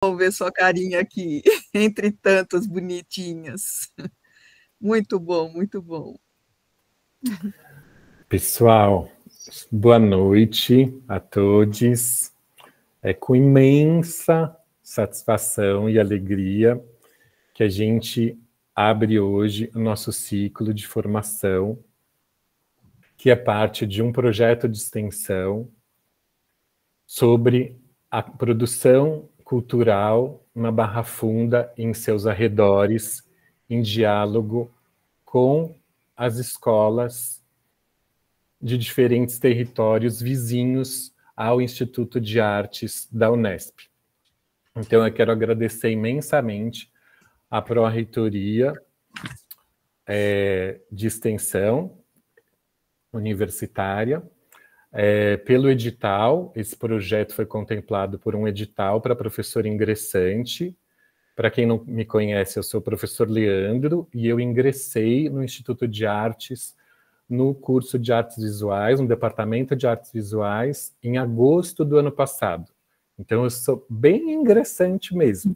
Vou ver sua carinha aqui, entre tantas bonitinhas. Muito bom, muito bom. Pessoal, boa noite a todos. É com imensa satisfação e alegria que a gente abre hoje o nosso ciclo de formação, que é parte de um projeto de extensão sobre a produção cultural na Barra Funda e em seus arredores, em diálogo com as escolas de diferentes territórios vizinhos ao Instituto de Artes da Unesp. Então, eu quero agradecer imensamente à Pró-Reitoria de Extensão Universitária, pelo edital. Esse projeto foi contemplado por um edital para professor ingressante. Para quem não me conhece, eu sou o professor Leandro, e eu ingressei no Instituto de Artes, no curso de Artes Visuais, no Departamento de Artes Visuais, em agosto do ano passado. Então, eu sou bem ingressante mesmo.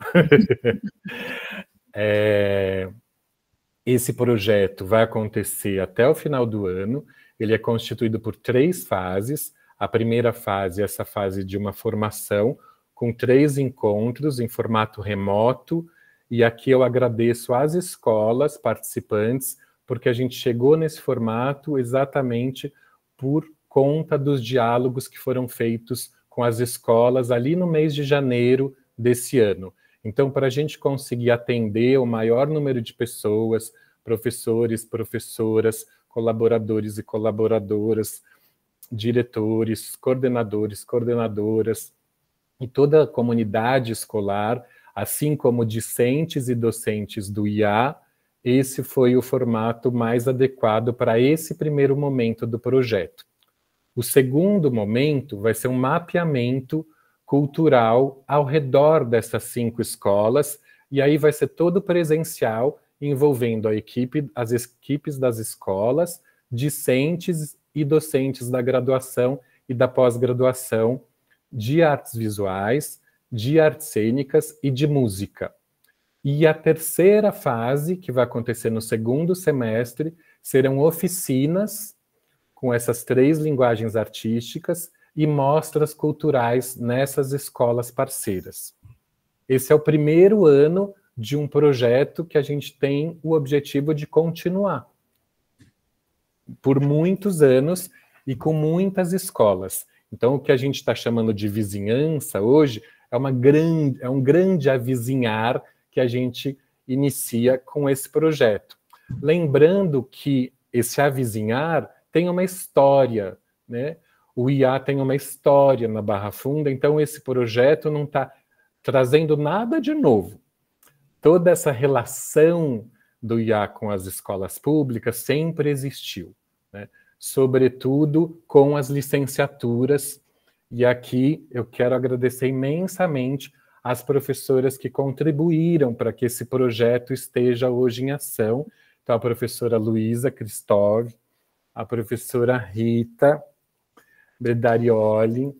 Esse projeto vai acontecer até o final do ano. Ele é constituído por 3 fases. A primeira fase é essa fase de uma formação, com 3 encontros em formato remoto. E aqui eu agradeço às escolas participantes, porque a gente chegou nesse formato exatamente por conta dos diálogos que foram feitos com as escolas ali no mês de janeiro desse ano. Então, para a gente conseguir atender o maior número de pessoas, professores, professoras, colaboradores e colaboradoras, diretores, coordenadores, coordenadoras, e toda a comunidade escolar, assim como discentes e docentes do IA, esse foi o formato mais adequado para esse primeiro momento do projeto. O segundo momento vai ser um mapeamento cultural ao redor dessas 5 escolas, e aí vai ser todo presencial, envolvendo as equipes das escolas, discentes e docentes da graduação e da pós-graduação de artes visuais, de artes cênicas e de música. E a terceira fase, que vai acontecer no segundo semestre, serão oficinas com essas 3 linguagens artísticas e mostras culturais nessas escolas parceiras. Esse é o primeiro ano de um projeto que a gente tem o objetivo de continuar por muitos anos e com muitas escolas. Então, o que a gente está chamando de vizinhança hoje é um grande avizinhar que a gente inicia com esse projeto. Lembrando que esse avizinhar tem uma história, né? O IA tem uma história na Barra Funda, então esse projeto não está trazendo nada de novo. Toda essa relação do IA com as escolas públicas sempre existiu, né? Sobretudo com as licenciaturas, e aqui eu quero agradecer imensamente às professoras que contribuíram para que esse projeto esteja hoje em ação. Então, a professora Luísa Cristóvão, a professora Rita Bedarioli,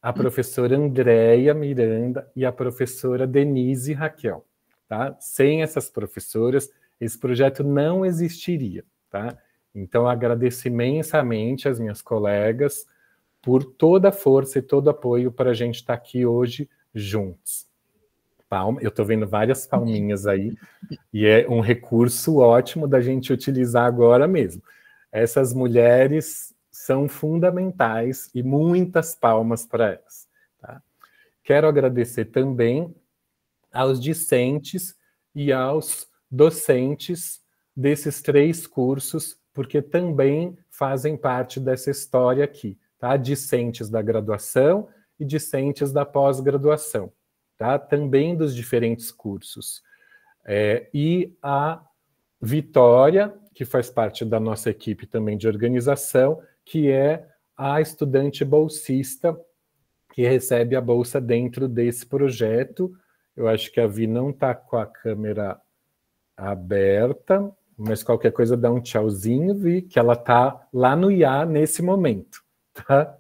a professora Andréia Miranda e a professora Denise Raquel. Tá? Sem essas professoras, esse projeto não existiria. Tá? Então, agradeço imensamente às minhas colegas por toda a força e todo o apoio para a gente estar aqui hoje juntos. Palma, eu estou vendo várias palminhas aí, e é um recurso ótimo da gente utilizar agora mesmo. Essas mulheres são fundamentais e muitas palmas para elas. Tá? Quero agradecer também aos discentes e aos docentes desses 3 cursos, porque também fazem parte dessa história aqui. Tá? Discentes da graduação e discentes da pós-graduação. Tá? Também dos diferentes cursos. E a Vitória, que faz parte da nossa equipe também de organização, que é a estudante bolsista que recebe a bolsa dentro desse projeto. Eu acho que a Vi não está com a câmera aberta, mas qualquer coisa dá um tchauzinho, Vi, que ela está lá no IA nesse momento. Tá?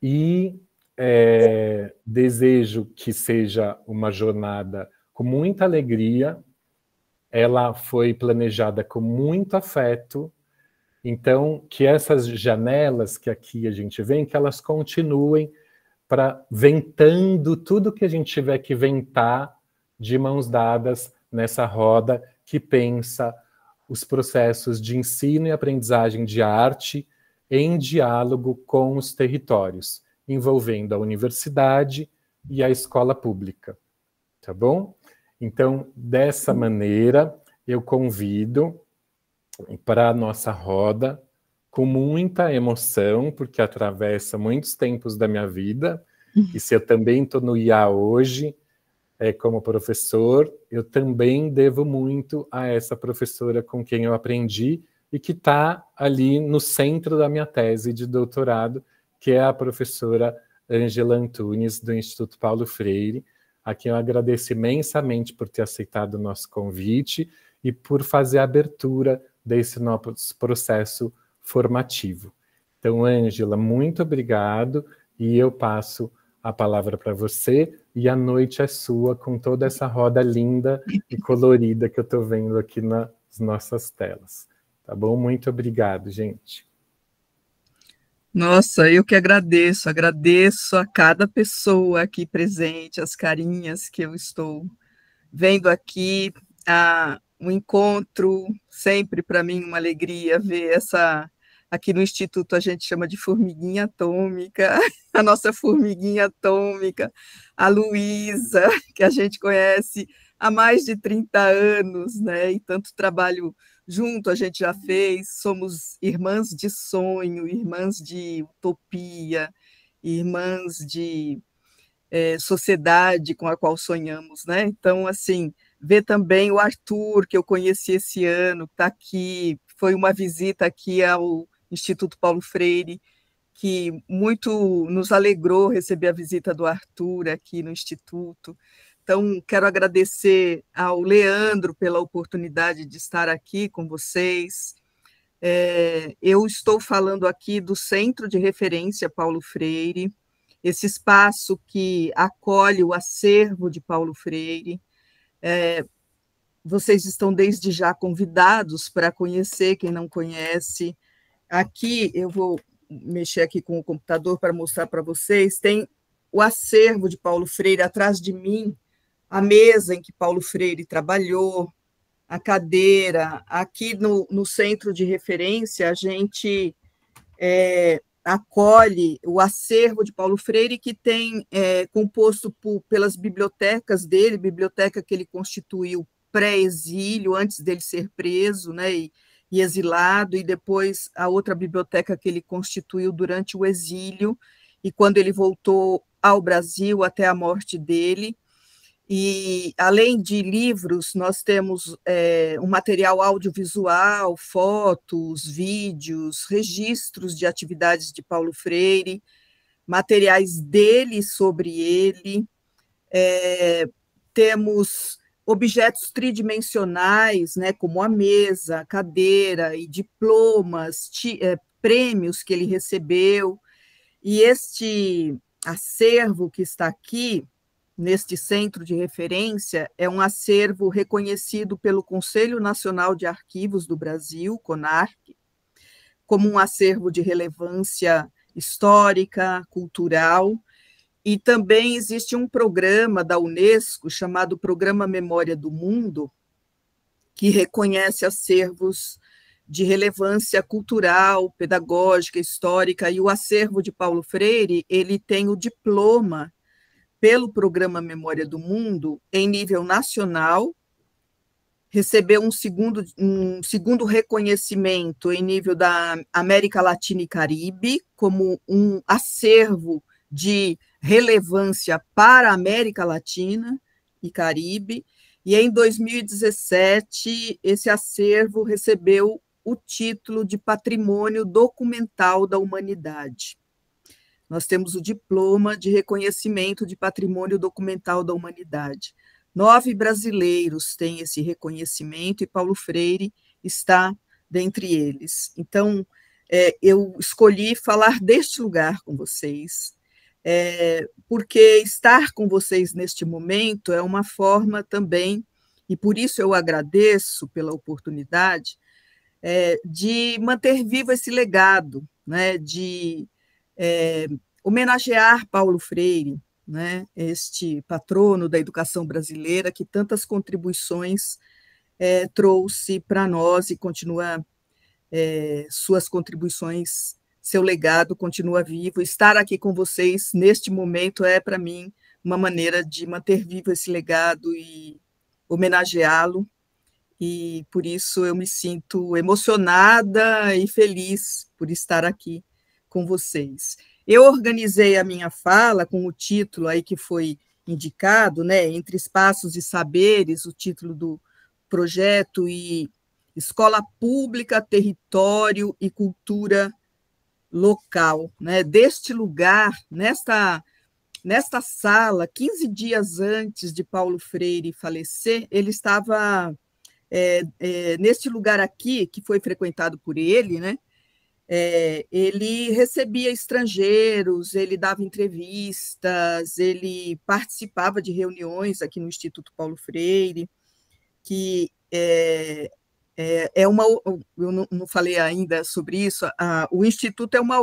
E desejo que seja uma jornada com muita alegria. Ela foi planejada com muito afeto. Então, que essas janelas que aqui a gente vê, que elas continuem para ventando tudo que a gente tiver que ventar de mãos dadas nessa roda que pensa os processos de ensino e aprendizagem de arte em diálogo com os territórios, envolvendo a universidade e a escola pública. Tá bom? Então, dessa maneira, eu convido para a nossa roda, com muita emoção, porque atravessa muitos tempos da minha vida, e se eu também estou no IA hoje, como professor, eu também devo muito a essa professora com quem eu aprendi, e que está ali no centro da minha tese de doutorado, que é a professora Ângela Antunes, do Instituto Paulo Freire, a quem eu agradeço imensamente por ter aceitado o nosso convite e por fazer a abertura desse nosso processo formativo. Então, Ângela, muito obrigado, e eu passo a palavra para você, e a noite é sua, com toda essa roda linda e colorida que eu estou vendo aqui nas nossas telas. Tá bom? Muito obrigado, gente. Nossa, eu que agradeço a cada pessoa aqui presente, as carinhas que eu estou vendo aqui, o encontro, sempre para mim uma alegria ver essa, aqui no Instituto a gente chama de formiguinha atômica, a nossa formiguinha atômica, a Luísa, que a gente conhece há mais de 30 anos, né, e tanto trabalho junto a gente já fez, somos irmãs de sonho, irmãs de utopia, irmãs de sociedade com a qual sonhamos, né? Então, assim, ver também o Arthur, que eu conheci esse ano, que está aqui, foi uma visita aqui ao Instituto Paulo Freire, que muito nos alegrou receber a visita do Arthur aqui no Instituto. Então, quero agradecer ao Leandro pela oportunidade de estar aqui com vocês. Eu estou falando aqui do Centro de Referência Paulo Freire, esse espaço que acolhe o acervo de Paulo Freire. Vocês estão desde já convidados para conhecer, quem não conhece. Aqui, eu vou mexer aqui com o computador para mostrar para vocês, tem o acervo de Paulo Freire atrás de mim, a mesa em que Paulo Freire trabalhou, a cadeira. Aqui no centro de referência, a gente acolhe o acervo de Paulo Freire, que tem composto pelas bibliotecas dele, biblioteca que ele constituiu pré-exílio, antes dele ser preso, né, e exilado, e depois a outra biblioteca que ele constituiu durante o exílio, e quando ele voltou ao Brasil até a morte dele. E, além de livros, nós temos um material audiovisual, fotos, vídeos, registros de atividades de Paulo Freire, materiais dele sobre ele, temos objetos tridimensionais, né, como a mesa, a cadeira, e diplomas, prêmios que ele recebeu, e este acervo que está aqui, neste centro de referência, é um acervo reconhecido pelo Conselho Nacional de Arquivos do Brasil, CONARC, como um acervo de relevância histórica, cultural, e também existe um programa da Unesco chamado Programa Memória do Mundo, que reconhece acervos de relevância cultural, pedagógica, histórica, e o acervo de Paulo Freire, ele tem o diploma pelo Programa Memória do Mundo em nível nacional, recebeu um segundo reconhecimento em nível da América Latina e Caribe, como um acervo de relevância para a América Latina e Caribe, e em 2017 esse acervo recebeu o título de Patrimônio Documental da Humanidade. Nós temos o diploma de reconhecimento de Patrimônio Documental da Humanidade. 9 brasileiros têm esse reconhecimento e Paulo Freire está dentre eles. Então, eu escolhi falar deste lugar com vocês, porque estar com vocês neste momento é uma forma também, e por isso eu agradeço pela oportunidade, de manter vivo esse legado, né, de homenagear Paulo Freire, né, este patrono da educação brasileira que tantas contribuições trouxe para nós e continua suas contribuições, seu legado continua vivo. Estar aqui com vocês neste momento é, para mim, uma maneira de manter vivo esse legado e homenageá-lo, e por isso eu me sinto emocionada e feliz por estar aqui com vocês. Eu organizei a minha fala com o título aí que foi indicado, né, Entre Espaços e Saberes, o título do projeto, e Escola Pública, Território e Cultura Local, né? Deste lugar, nesta sala, 15 dias antes de Paulo Freire falecer, ele estava neste lugar aqui, que foi frequentado por ele, né? Ele recebia estrangeiros, ele dava entrevistas, ele participava de reuniões aqui no Instituto Paulo Freire, que eu não falei ainda sobre isso, o Instituto é uma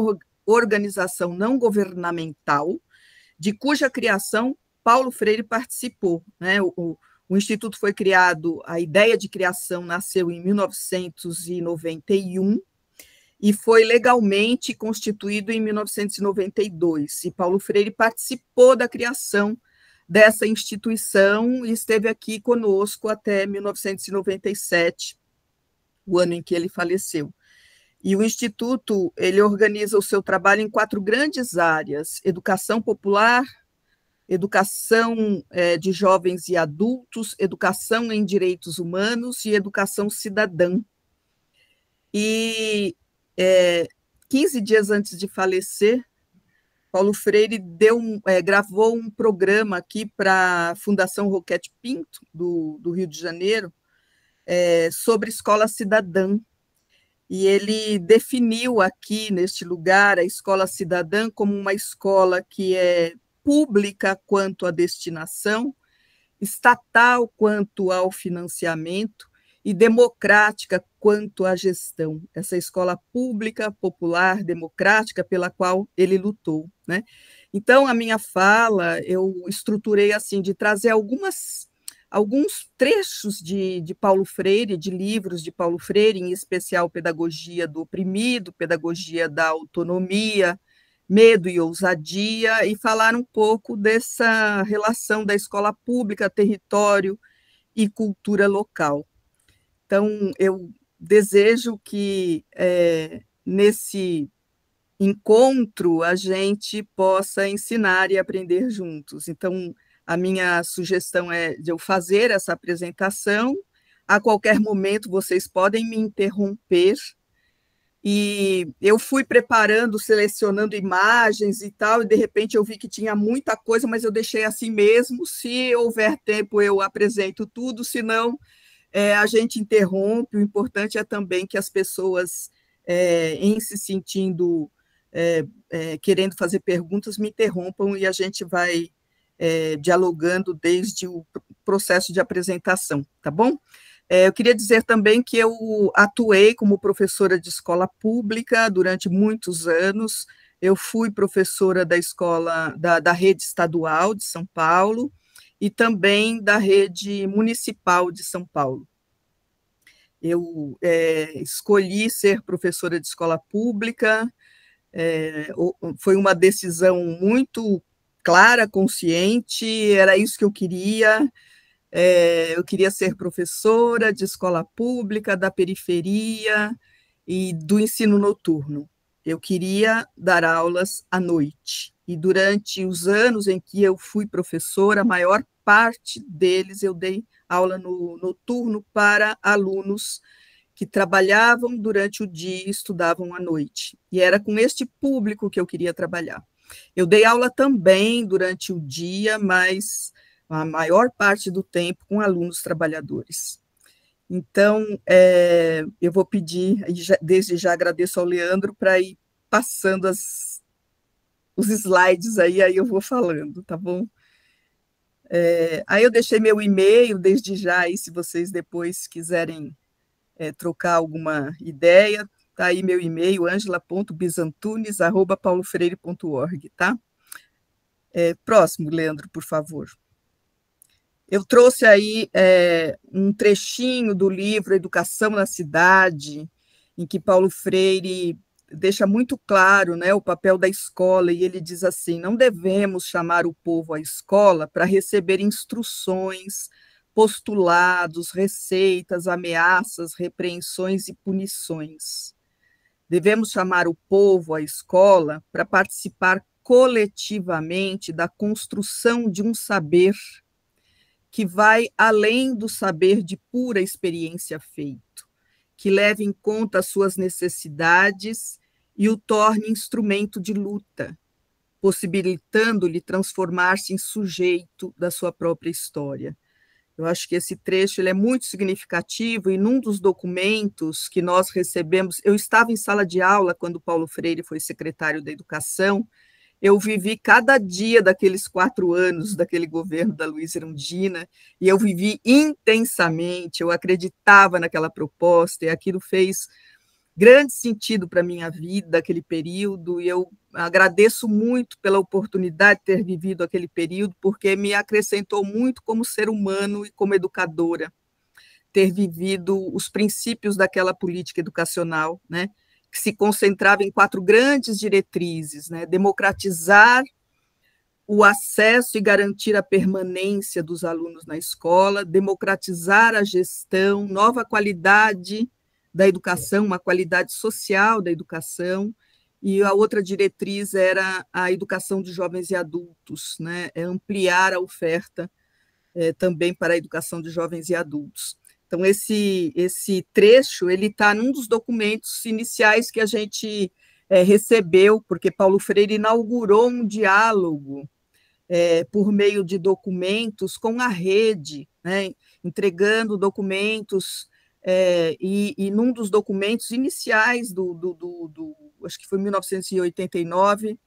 organização não governamental, de cuja criação Paulo Freire participou, né? O Instituto foi criado, a ideia de criação nasceu em 1991 e foi legalmente constituído em 1992, e Paulo Freire participou da criação dessa instituição e esteve aqui conosco até 1997, o ano em que ele faleceu. E o Instituto, ele organiza o seu trabalho em 4 grandes áreas: educação popular, educação de jovens e adultos, educação em direitos humanos e educação cidadã. E 15 dias antes de falecer, Paulo Freire gravou um programa aqui para a Fundação Roquete Pinto, do Rio de Janeiro, sobre escola cidadã. E ele definiu aqui, neste lugar, a escola cidadã como uma escola que é pública quanto à destinação, estatal quanto ao financiamento e democrática quanto à gestão. Essa escola pública, popular, democrática, pela qual ele lutou, né? Então, a minha fala, eu estruturei assim, de trazer alguns trechos de Paulo Freire, de livros de Paulo Freire, em especial Pedagogia do Oprimido, Pedagogia da Autonomia, Medo e Ousadia, e falar um pouco dessa relação da escola pública, território e cultura local. Então, eu desejo que nesse encontro a gente possa ensinar e aprender juntos. Então, a minha sugestão é de eu fazer essa apresentação. A qualquer momento vocês podem me interromper. E eu fui preparando, selecionando imagens e tal, e de repente eu vi que tinha muita coisa, mas eu deixei assim mesmo. Se houver tempo, eu apresento tudo, senão a gente interrompe. O importante é também que as pessoas, em se sentindo, querendo fazer perguntas, me interrompam e a gente vai dialogando desde o processo de apresentação, tá bom? Eu queria dizer também que eu atuei como professora de escola pública durante muitos anos. Eu fui professora da escola da rede estadual de São Paulo e também da rede municipal de São Paulo. Eu escolhi ser professora de escola pública, foi uma decisão muito clara, consciente, era isso que eu queria. Eu queria ser professora de escola pública, da periferia e do ensino noturno. Eu queria dar aulas à noite. E durante os anos em que eu fui professora, a maior parte deles eu dei aula no noturno para alunos que trabalhavam durante o dia e estudavam à noite. E era com este público que eu queria trabalhar. Eu dei aula também durante o dia, mas a maior parte do tempo com alunos trabalhadores. Então, eu vou pedir, desde já agradeço ao Leandro para ir passando os slides aí eu vou falando, tá bom? Aí eu deixei meu e-mail desde já, aí, se vocês depois quiserem trocar alguma ideia, tá aí meu e-mail, angela.bizantunes@paulofreire.org, tá? Próximo, Leandro, por favor. Eu trouxe aí um trechinho do livro Educação na Cidade, em que Paulo Freire deixa muito claro, né, o papel da escola, e ele diz assim: não devemos chamar o povo à escola para receber instruções, postulados, receitas, ameaças, repreensões e punições. Devemos chamar o povo à escola para participar coletivamente da construção de um saber que vai além do saber de pura experiência feito, que leve em conta as suas necessidades e o torne instrumento de luta, possibilitando-lhe transformar-se em sujeito da sua própria história. Eu acho que esse trecho ele é muito significativo, e num dos documentos que nós recebemos, eu estava em sala de aula quando Paulo Freire foi secretário da Educação, eu vivi cada dia daqueles 4 anos daquele governo da Luiza Erundina, e eu vivi intensamente, eu acreditava naquela proposta, e aquilo fez grande sentido para a minha vida, aquele período, e eu agradeço muito pela oportunidade de ter vivido aquele período, porque me acrescentou muito como ser humano e como educadora, ter vivido os princípios daquela política educacional, né, que se concentrava em 4 grandes diretrizes, né, democratizar o acesso e garantir a permanência dos alunos na escola, democratizar a gestão, nova qualidade da educação, uma qualidade social da educação, e a outra diretriz era a educação de jovens e adultos, né, ampliar a oferta também para a educação de jovens e adultos. Então, esse trecho ele está num dos documentos iniciais que a gente recebeu, porque Paulo Freire inaugurou um diálogo por meio de documentos com a rede, né, entregando documentos, e num dos documentos iniciais acho que foi 1989,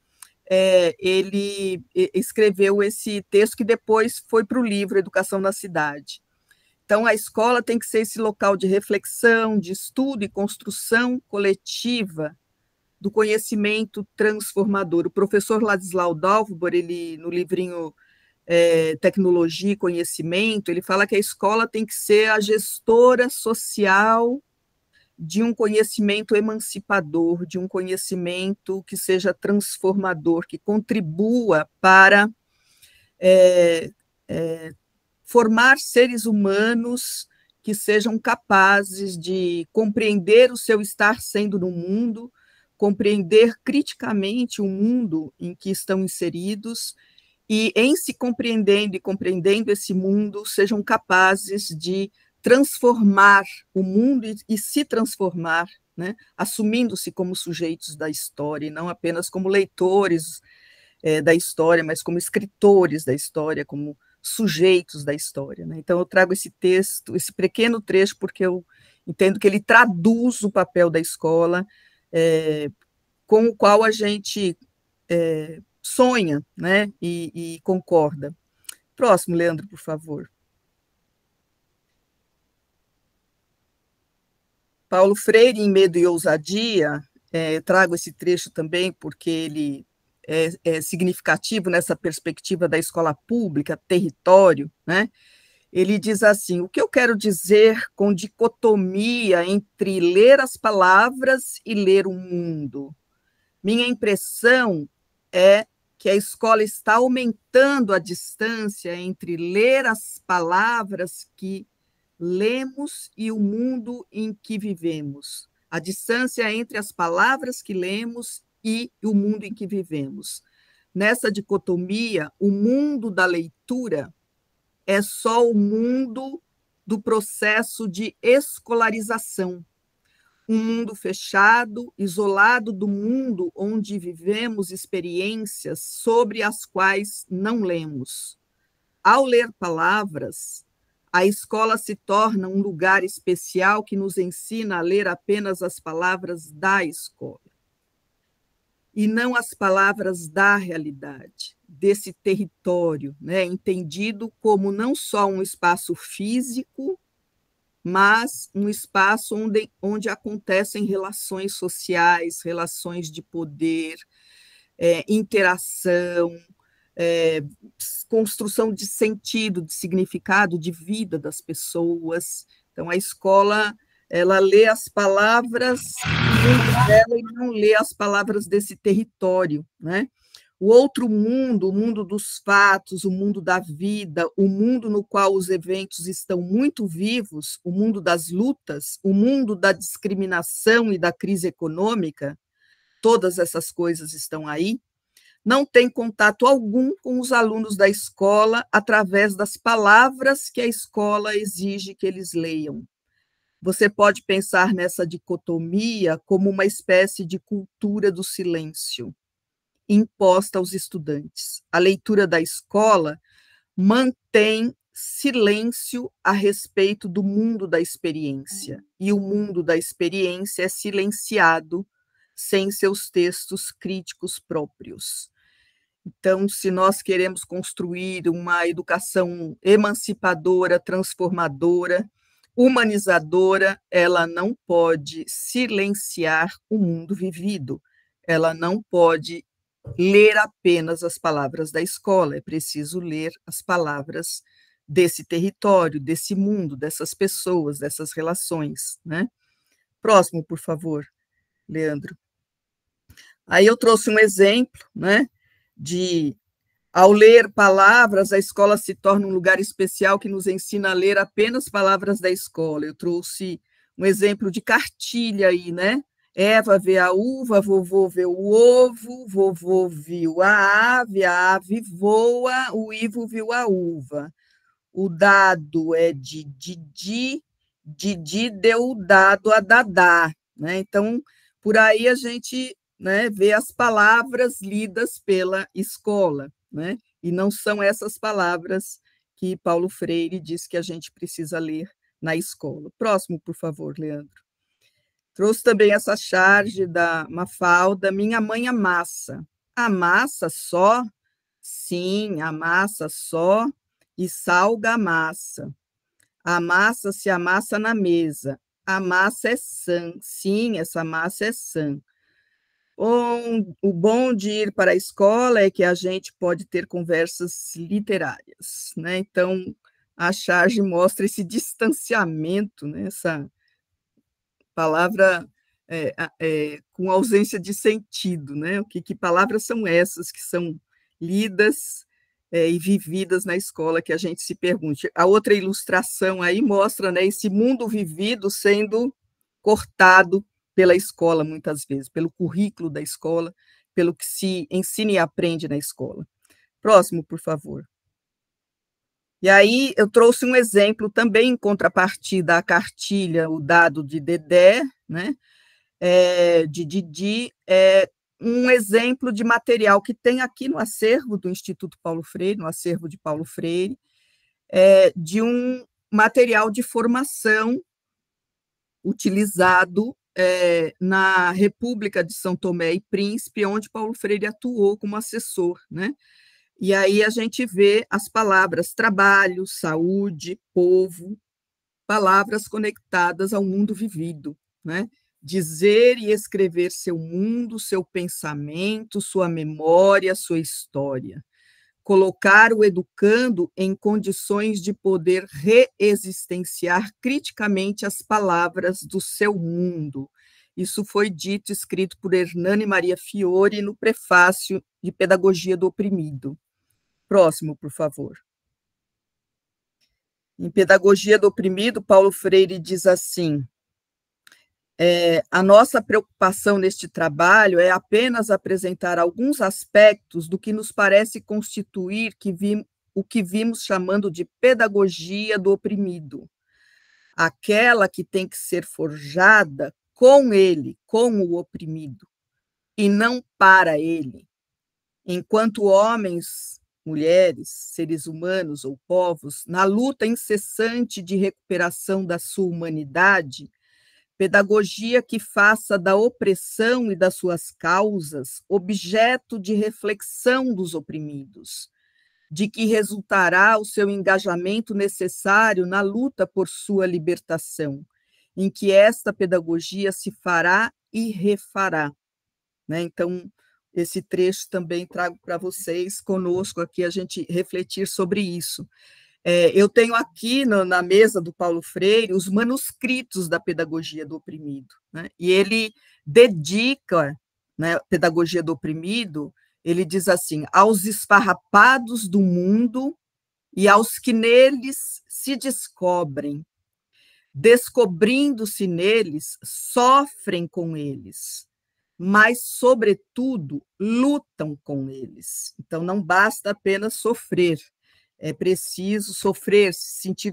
ele escreveu esse texto que depois foi para o livro Educação na Cidade. Então, a escola tem que ser esse local de reflexão, de estudo e construção coletiva do conhecimento transformador. O professor Ladislau Dalvor, ele, no livrinho Tecnologia e Conhecimento, ele fala que a escola tem que ser a gestora social de um conhecimento emancipador, de um conhecimento que seja transformador, que contribua para formar seres humanos que sejam capazes de compreender o seu estar sendo no mundo, compreender criticamente o mundo em que estão inseridos, e, em se compreendendo e compreendendo esse mundo, sejam capazes de transformar o mundo e se transformar, né, assumindo-se como sujeitos da história, e não apenas como leitores da história, mas como escritores da história, como sujeitos da história, né? Então, eu trago esse texto, esse pequeno trecho, porque eu entendo que ele traduz o papel da escola, com o qual a gente sonha, né, e concorda. Próximo, Leandro, por favor. Paulo Freire, em Medo e Ousadia, trago esse trecho também porque ele é significativo nessa perspectiva da escola pública, território, né? Ele diz assim: o que eu quero dizer com dicotomia entre ler as palavras e ler o mundo? Minha impressão é que a escola está aumentando a distância entre ler as palavras que lemos e o mundo em que vivemos. A distância entre as palavras que lemos e o mundo em que vivemos. Nessa dicotomia, o mundo da leitura é só o mundo do processo de escolarização. Um mundo fechado, isolado do mundo onde vivemos experiências sobre as quais não lemos. Ao ler palavras, a escola se torna um lugar especial que nos ensina a ler apenas as palavras da escola. e não as palavras da realidade, desse território, né, entendido como não só um espaço físico, mas um espaço onde acontecem relações sociais, relações de poder, interação, construção de sentido, de significado, de vida das pessoas. Então, a escola, ela lê as palavras dela e não lê as palavras desse território, né? O outro mundo, o mundo dos fatos, o mundo da vida, o mundo no qual os eventos estão muito vivos, o mundo das lutas, o mundo da discriminação e da crise econômica, todas essas coisas estão aí, não tem contato algum com os alunos da escola através das palavras que a escola exige que eles leiam. Você pode pensar nessa dicotomia como uma espécie de cultura do silêncio imposta aos estudantes. A leitura da escola mantém silêncio a respeito do mundo da experiência, e o mundo da experiência é silenciado sem seus textos críticos próprios. Então, se nós queremos construir uma educação emancipadora, transformadora, humanizadora, ela não pode silenciar o mundo vivido, ela não pode ler apenas as palavras da escola, é preciso ler as palavras desse território, desse mundo, dessas pessoas, dessas relações, né? Próximo, por favor, Leandro. Aí eu trouxe um exemplo, né, de ao ler palavras, a escola se torna um lugar especial que nos ensina a ler apenas palavras da escola. Eu trouxe um exemplo de cartilha aí, né? Eva vê a uva, vovô vê o ovo, vovô viu a ave voa, o Ivo viu a uva. O dado é de Didi, Didi deu o dado a Dadá, né? Então, por aí a gente, né, vê as palavras lidas pela escola, né? E não são essas palavras que Paulo Freire diz que a gente precisa ler na escola. Próximo, por favor, Leandro. Trouxe também essa charge da Mafalda, minha mãe amassa. Amassa só? Sim, amassa só e salga a massa. A massa se amassa na mesa. A massa é sã. Sim, essa massa é sã. O bom de ir para a escola é que a gente pode ter conversas literárias, né? Então, a charge mostra esse distanciamento, né? Essa palavra com ausência de sentido, né? Que palavras são essas que são lidas e vividas na escola, que a gente se pergunte. A outra ilustração aí mostra, né, esse mundo vivido sendo cortado pela escola, muitas vezes, pelo currículo da escola, pelo que se ensina e aprende na escola. Próximo, por favor. E aí eu trouxe um exemplo também em contrapartida à cartilha, o dado de Dedé, né, de Didi, um exemplo de material que tem aqui no acervo do Instituto Paulo Freire, no acervo de Paulo Freire, de um material de formação utilizado na República de São Tomé e Príncipe, onde Paulo Freire atuou como assessor, né? E aí a gente vê as palavras trabalho, saúde, povo, palavras conectadas ao mundo vivido, né? Dizer e escrever seu mundo, seu pensamento, sua memória, sua história. Colocar o educando em condições de poder reexistenciar criticamente as palavras do seu mundo. Isso foi dito e escrito por Hernani Maria Fiore no prefácio de Pedagogia do Oprimido. Próximo, por favor. Em Pedagogia do Oprimido, Paulo Freire diz assim: a nossa preocupação neste trabalho é apenas apresentar alguns aspectos do que nos parece constituir o que vimos chamando de pedagogia do oprimido, aquela que tem que ser forjada com ele, com o oprimido, e não para ele. Enquanto homens, mulheres, seres humanos ou povos, na luta incessante de recuperação da sua humanidade, pedagogia que faça da opressão e das suas causas objeto de reflexão dos oprimidos, de que resultará o seu engajamento necessário na luta por sua libertação, em que esta pedagogia se fará e refará. Né? Então, esse trecho também trago para vocês, conosco aqui, a gente refletir sobre isso. Eu tenho aqui na mesa do Paulo Freire os manuscritos da pedagogia do oprimido, né? E ele dedica, né, a pedagogia do oprimido, ele diz assim, aos esfarrapados do mundo e aos que neles se descobrem, descobrindo-se neles, sofrem com eles, mas, sobretudo, lutam com eles. Então, não basta apenas sofrer, é preciso sofrer, se sentir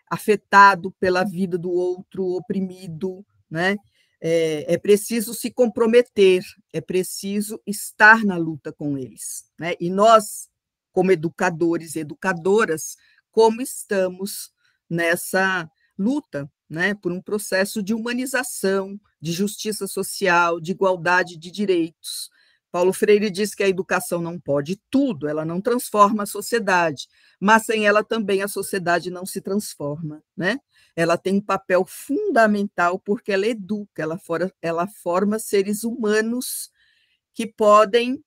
afetado pela vida do outro, oprimido, né? É preciso se comprometer, é preciso estar na luta com eles, né? E nós, como educadores e educadoras, como estamos nessa luta, né, por um processo de humanização, de justiça social, de igualdade de direitos. Paulo Freire diz que a educação não pode tudo, ela não transforma a sociedade, mas sem ela também a sociedade não se transforma, né? Ela tem um papel fundamental porque ela educa, ela forma seres humanos que podem,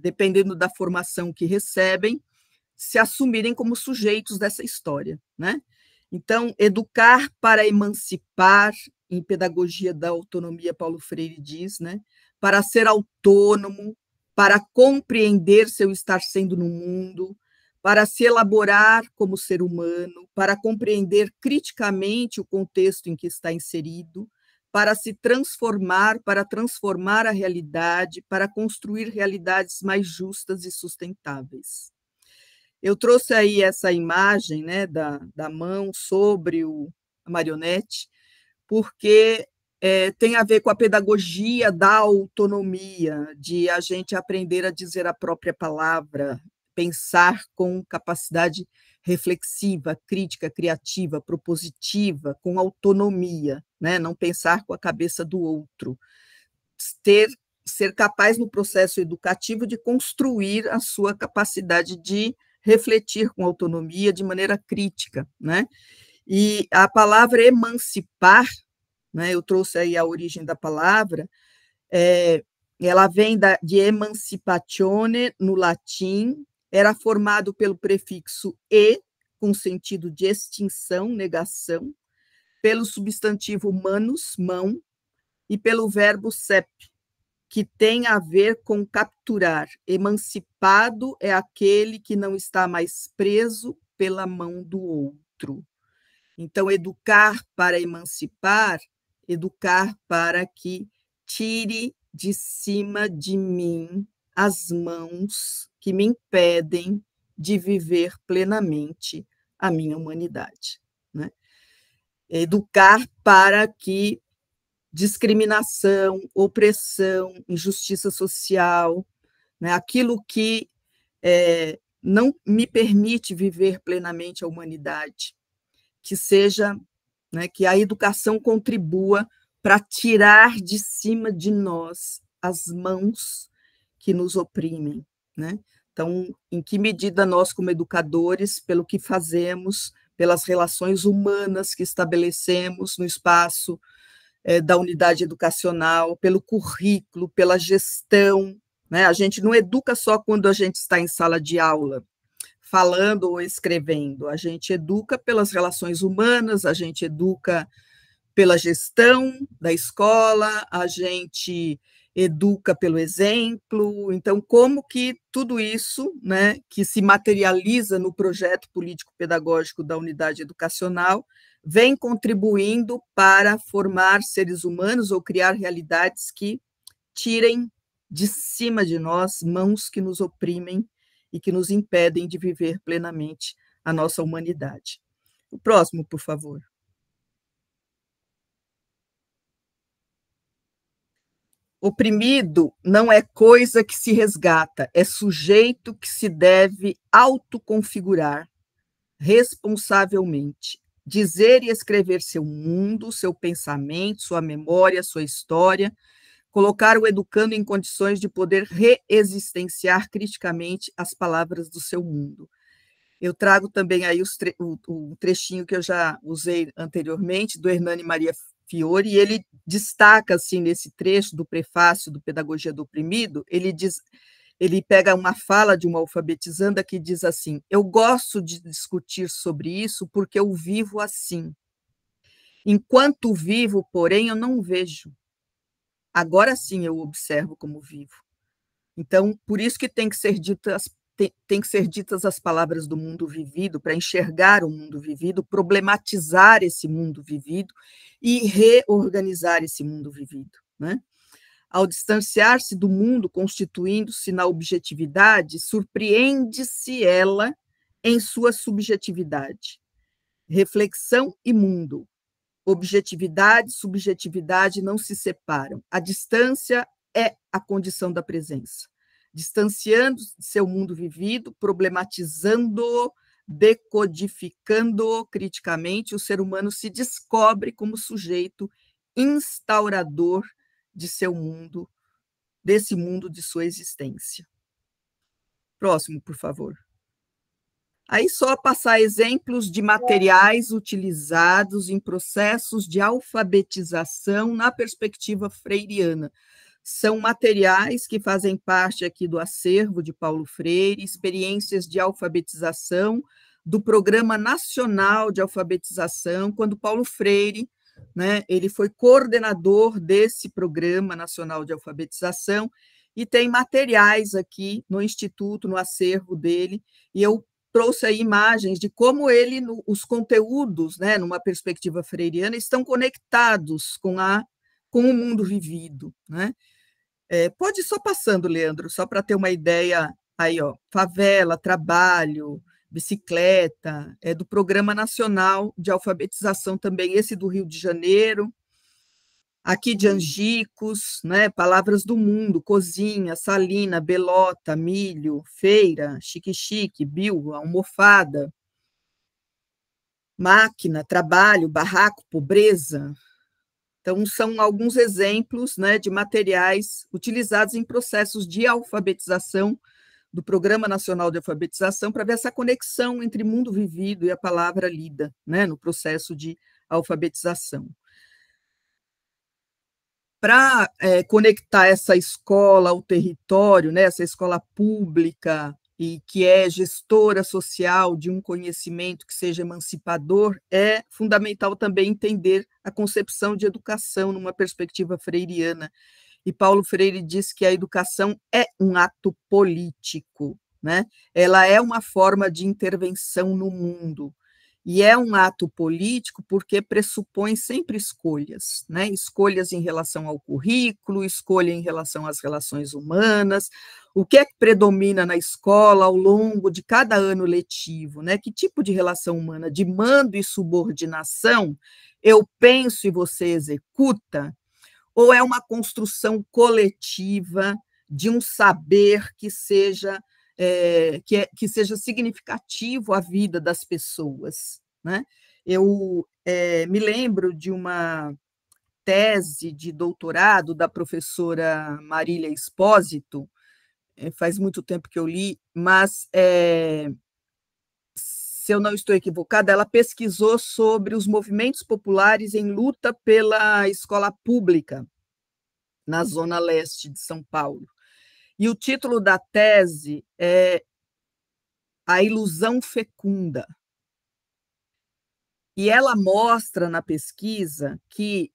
dependendo da formação que recebem, se assumirem como sujeitos dessa história, né? Então, educar para emancipar, em pedagogia da autonomia, Paulo Freire diz, né? Para ser autônomo, para compreender seu estar sendo no mundo, para se elaborar como ser humano, para compreender criticamente o contexto em que está inserido, para se transformar, para transformar a realidade, para construir realidades mais justas e sustentáveis. Eu trouxe aí essa imagem, né, da mão sobre a marionete, porque tem a ver com a pedagogia da autonomia, de a gente aprender a dizer a própria palavra, pensar com capacidade reflexiva, crítica, criativa, propositiva, com autonomia, né? Não pensar com a cabeça do outro, ser capaz no processo educativo de construir a sua capacidade de refletir com autonomia, de maneira crítica, né? E a palavra emancipar, né, eu trouxe aí a origem da palavra, ela vem de emancipatione, no latim, era formado pelo prefixo e, com sentido de extinção, negação, pelo substantivo manus, mão, e pelo verbo sep, que tem a ver com capturar. Emancipado é aquele que não está mais preso pela mão do outro. Então, educar para emancipar, educar para que tire de cima de mim as mãos que me impedem de viver plenamente a minha humanidade, né? Educar para que discriminação, opressão, injustiça social, né, aquilo que não me permite viver plenamente a humanidade, que seja, né, que a educação contribua para tirar de cima de nós as mãos que nos oprimem, né? Então, em que medida nós, como educadores, pelo que fazemos, pelas relações humanas que estabelecemos no espaço da unidade educacional, pelo currículo, pela gestão, né? A gente não educa só quando a gente está em sala de aula, falando ou escrevendo, a gente educa pelas relações humanas, a gente educa pela gestão da escola, a gente educa pelo exemplo. Então, como que tudo isso, né, que se materializa no projeto político-pedagógico da unidade educacional, vem contribuindo para formar seres humanos ou criar realidades que tirem de cima de nós mãos que nos oprimem e que nos impedem de viver plenamente a nossa humanidade. O próximo, por favor. Oprimido não é coisa que se resgata, é sujeito que se deve autoconfigurar responsavelmente, dizer e escrever seu mundo, seu pensamento, sua memória, sua história, colocar o educando em condições de poder reexistenciar criticamente as palavras do seu mundo. Eu trago também aí o trechinho que eu já usei anteriormente, do Hernani Maria Fiore, e ele destaca, assim, nesse trecho do prefácio do Pedagogia do Oprimido, ele pega uma fala de uma alfabetizanda que diz assim: eu gosto de discutir sobre isso porque eu vivo assim. Enquanto vivo, porém, eu não vejo. Agora sim eu observo como vivo. Então, por isso que tem que ser ditas as palavras do mundo vivido, para enxergar o mundo vivido, problematizar esse mundo vivido e reorganizar esse mundo vivido, né? Ao distanciar-se do mundo, constituindo-se na objetividade, surpreende-se ela em sua subjetividade. Reflexão e mundo. Objetividade e subjetividade não se separam. A distância é a condição da presença. Distanciando de seu mundo vivido, problematizando-o, decodificando-o criticamente, o ser humano se descobre como sujeito instaurador de seu mundo, desse mundo de sua existência. Próximo, por favor. Aí só passar exemplos de materiais utilizados em processos de alfabetização na perspectiva freiriana. São materiais que fazem parte aqui do acervo de Paulo Freire, experiências de alfabetização do Programa Nacional de Alfabetização, quando Paulo Freire, né, ele foi coordenador desse Programa Nacional de Alfabetização, e tem materiais aqui no Instituto, no acervo dele, e eu trouxe aí imagens de como os conteúdos, né, numa perspectiva freiriana, estão conectados com o mundo vivido, né? Pode ir só passando, Leandro, só para ter uma ideia aí, ó, favela, trabalho, bicicleta, do Programa Nacional de Alfabetização também, esse do Rio de Janeiro, aqui de Angicos, né, palavras do mundo, cozinha, salina, belota, milho, feira, chique-chique, bil, almofada, máquina, trabalho, barraco, pobreza. Então, são alguns exemplos, né, de materiais utilizados em processos de alfabetização do Programa Nacional de Alfabetização, para ver essa conexão entre mundo vivido e a palavra lida, né, no processo de alfabetização. Para conectar essa escola ao território, né, essa escola pública e que é gestora social de um conhecimento que seja emancipador, é fundamental também entender a concepção de educação numa perspectiva freiriana. E Paulo Freire diz que a educação é um ato político, né? Ela é uma forma de intervenção no mundo. E é um ato político porque pressupõe sempre escolhas, né? Escolhas em relação ao currículo, escolha em relação às relações humanas, o que é que predomina na escola ao longo de cada ano letivo, né? Que tipo de relação humana, de mando e subordinação, eu penso e você executa, ou é uma construção coletiva de um saber que seja que seja significativo à vida das pessoas, né? Eu me lembro de uma tese de doutorado da professora Marília Espósito, faz muito tempo que eu li, mas, se eu não estou equivocada, ela pesquisou sobre os movimentos populares em luta pela escola pública na zona leste de São Paulo. E o título da tese é A Ilusão Fecunda. E ela mostra na pesquisa que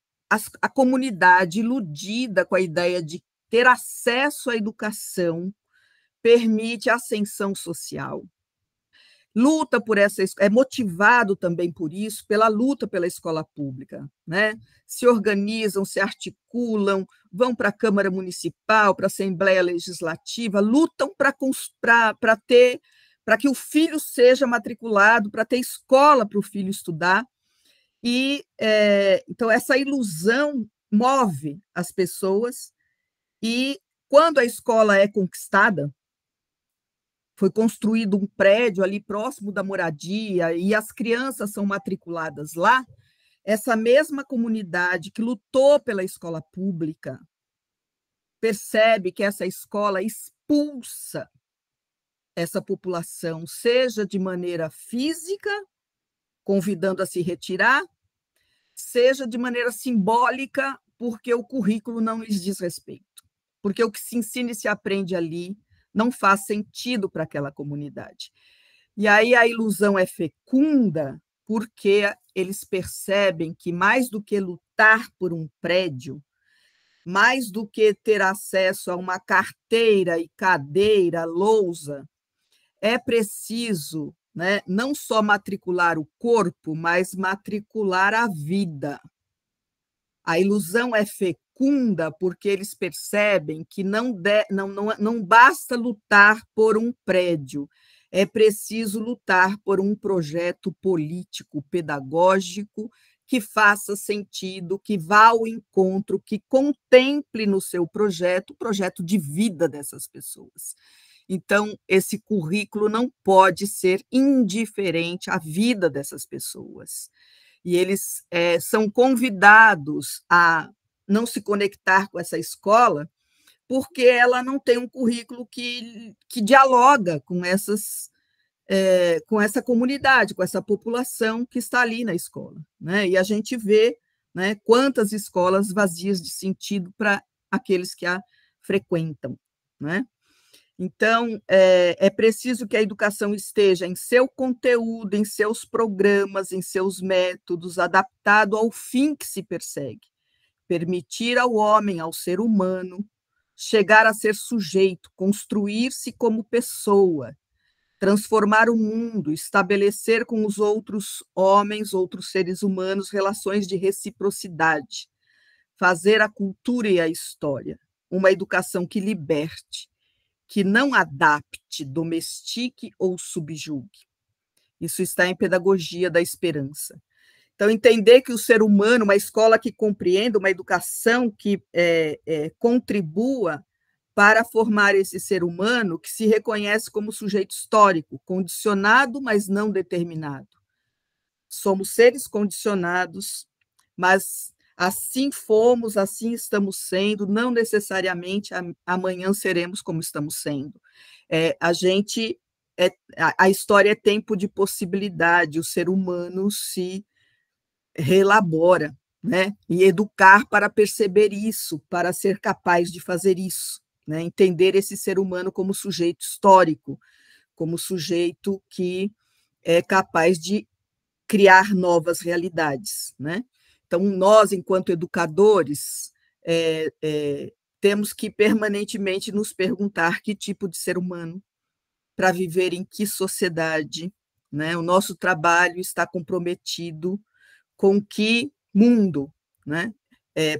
a comunidade iludida com a ideia de ter acesso à educação permite a ascensão social. Luta por é motivado também por isso, pela luta pela escola pública, né? Se organizam, se articulam, vão para a Câmara Municipal, para a Assembleia Legislativa, lutam para que o filho seja matriculado, para ter escola para o filho estudar. E então essa ilusão move as pessoas, e quando a escola é conquistada, foi construído um prédio ali próximo da moradia e as crianças são matriculadas lá, essa mesma comunidade que lutou pela escola pública percebe que essa escola expulsa essa população, seja de maneira física, convidando a se retirar, seja de maneira simbólica, porque o currículo não lhes diz respeito, porque o que se ensina e se aprende ali não faz sentido para aquela comunidade. E aí a ilusão é fecunda, porque eles percebem que mais do que lutar por um prédio, mais do que ter acesso a uma carteira e cadeira, lousa, é preciso, né, não só matricular o corpo, mas matricular a vida. A ilusão é fecunda porque eles percebem que não basta lutar por um prédio, é preciso lutar por um projeto político, pedagógico, que faça sentido, que vá ao encontro, que contemple no seu projeto o projeto de vida dessas pessoas. Então, esse currículo não pode ser indiferente à vida dessas pessoas. E eles são convidados a não se conectar com essa escola, porque ela não tem um currículo que dialoga com com essa comunidade, com essa população que está ali na escola, né? E a gente vê, né, quantas escolas vazias de sentido para aqueles que a frequentam, né? Então, é preciso que a educação esteja em seu conteúdo, em seus programas, em seus métodos, adaptado ao fim que se persegue. Permitir ao homem, ao ser humano, chegar a ser sujeito, construir-se como pessoa, transformar o mundo, estabelecer com os outros homens, outros seres humanos, relações de reciprocidade, fazer a cultura e a história, uma educação que liberte, que não adapte, domestique ou subjugue. Isso está em Pedagogia da Esperança. Então, entender que o ser humano, uma escola que compreenda, uma educação que contribua para formar esse ser humano que se reconhece como sujeito histórico, condicionado, mas não determinado. Somos seres condicionados, mas assim fomos, assim estamos sendo, não necessariamente amanhã seremos como estamos sendo. A história é tempo de possibilidade, o ser humano se reelabora, né? E educar para perceber isso, para ser capaz de fazer isso, né? Entender esse ser humano como sujeito histórico, como sujeito que é capaz de criar novas realidades, né? Então, nós, enquanto educadores, temos que permanentemente nos perguntar que tipo de ser humano, para viver em que sociedade, né? O nosso trabalho está comprometido com que mundo, né?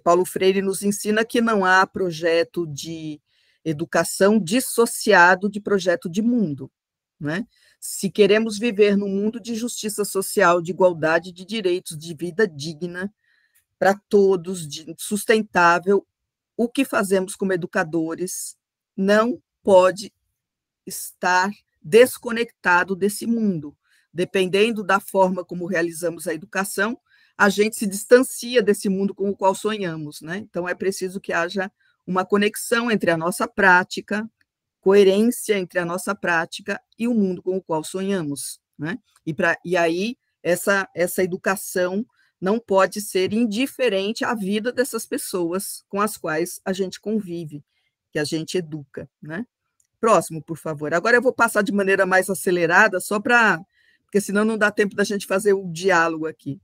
Paulo Freire nos ensina que não há projeto de educação dissociado de projeto de mundo, né? Se queremos viver num mundo de justiça social, de igualdade de direitos, de vida digna para todos, sustentável, o que fazemos como educadores não pode estar desconectado desse mundo. Dependendo da forma como realizamos a educação, a gente se distancia desse mundo com o qual sonhamos, né? Então, é preciso que haja uma conexão entre a nossa prática, coerência entre a nossa prática e o mundo com o qual sonhamos, né? E aí, essa educação não pode ser indiferente à vida dessas pessoas com as quais a gente convive, que a gente educa, né? Próximo, por favor. Agora eu vou passar de maneira mais acelerada, porque senão não dá tempo da gente fazer o diálogo aqui.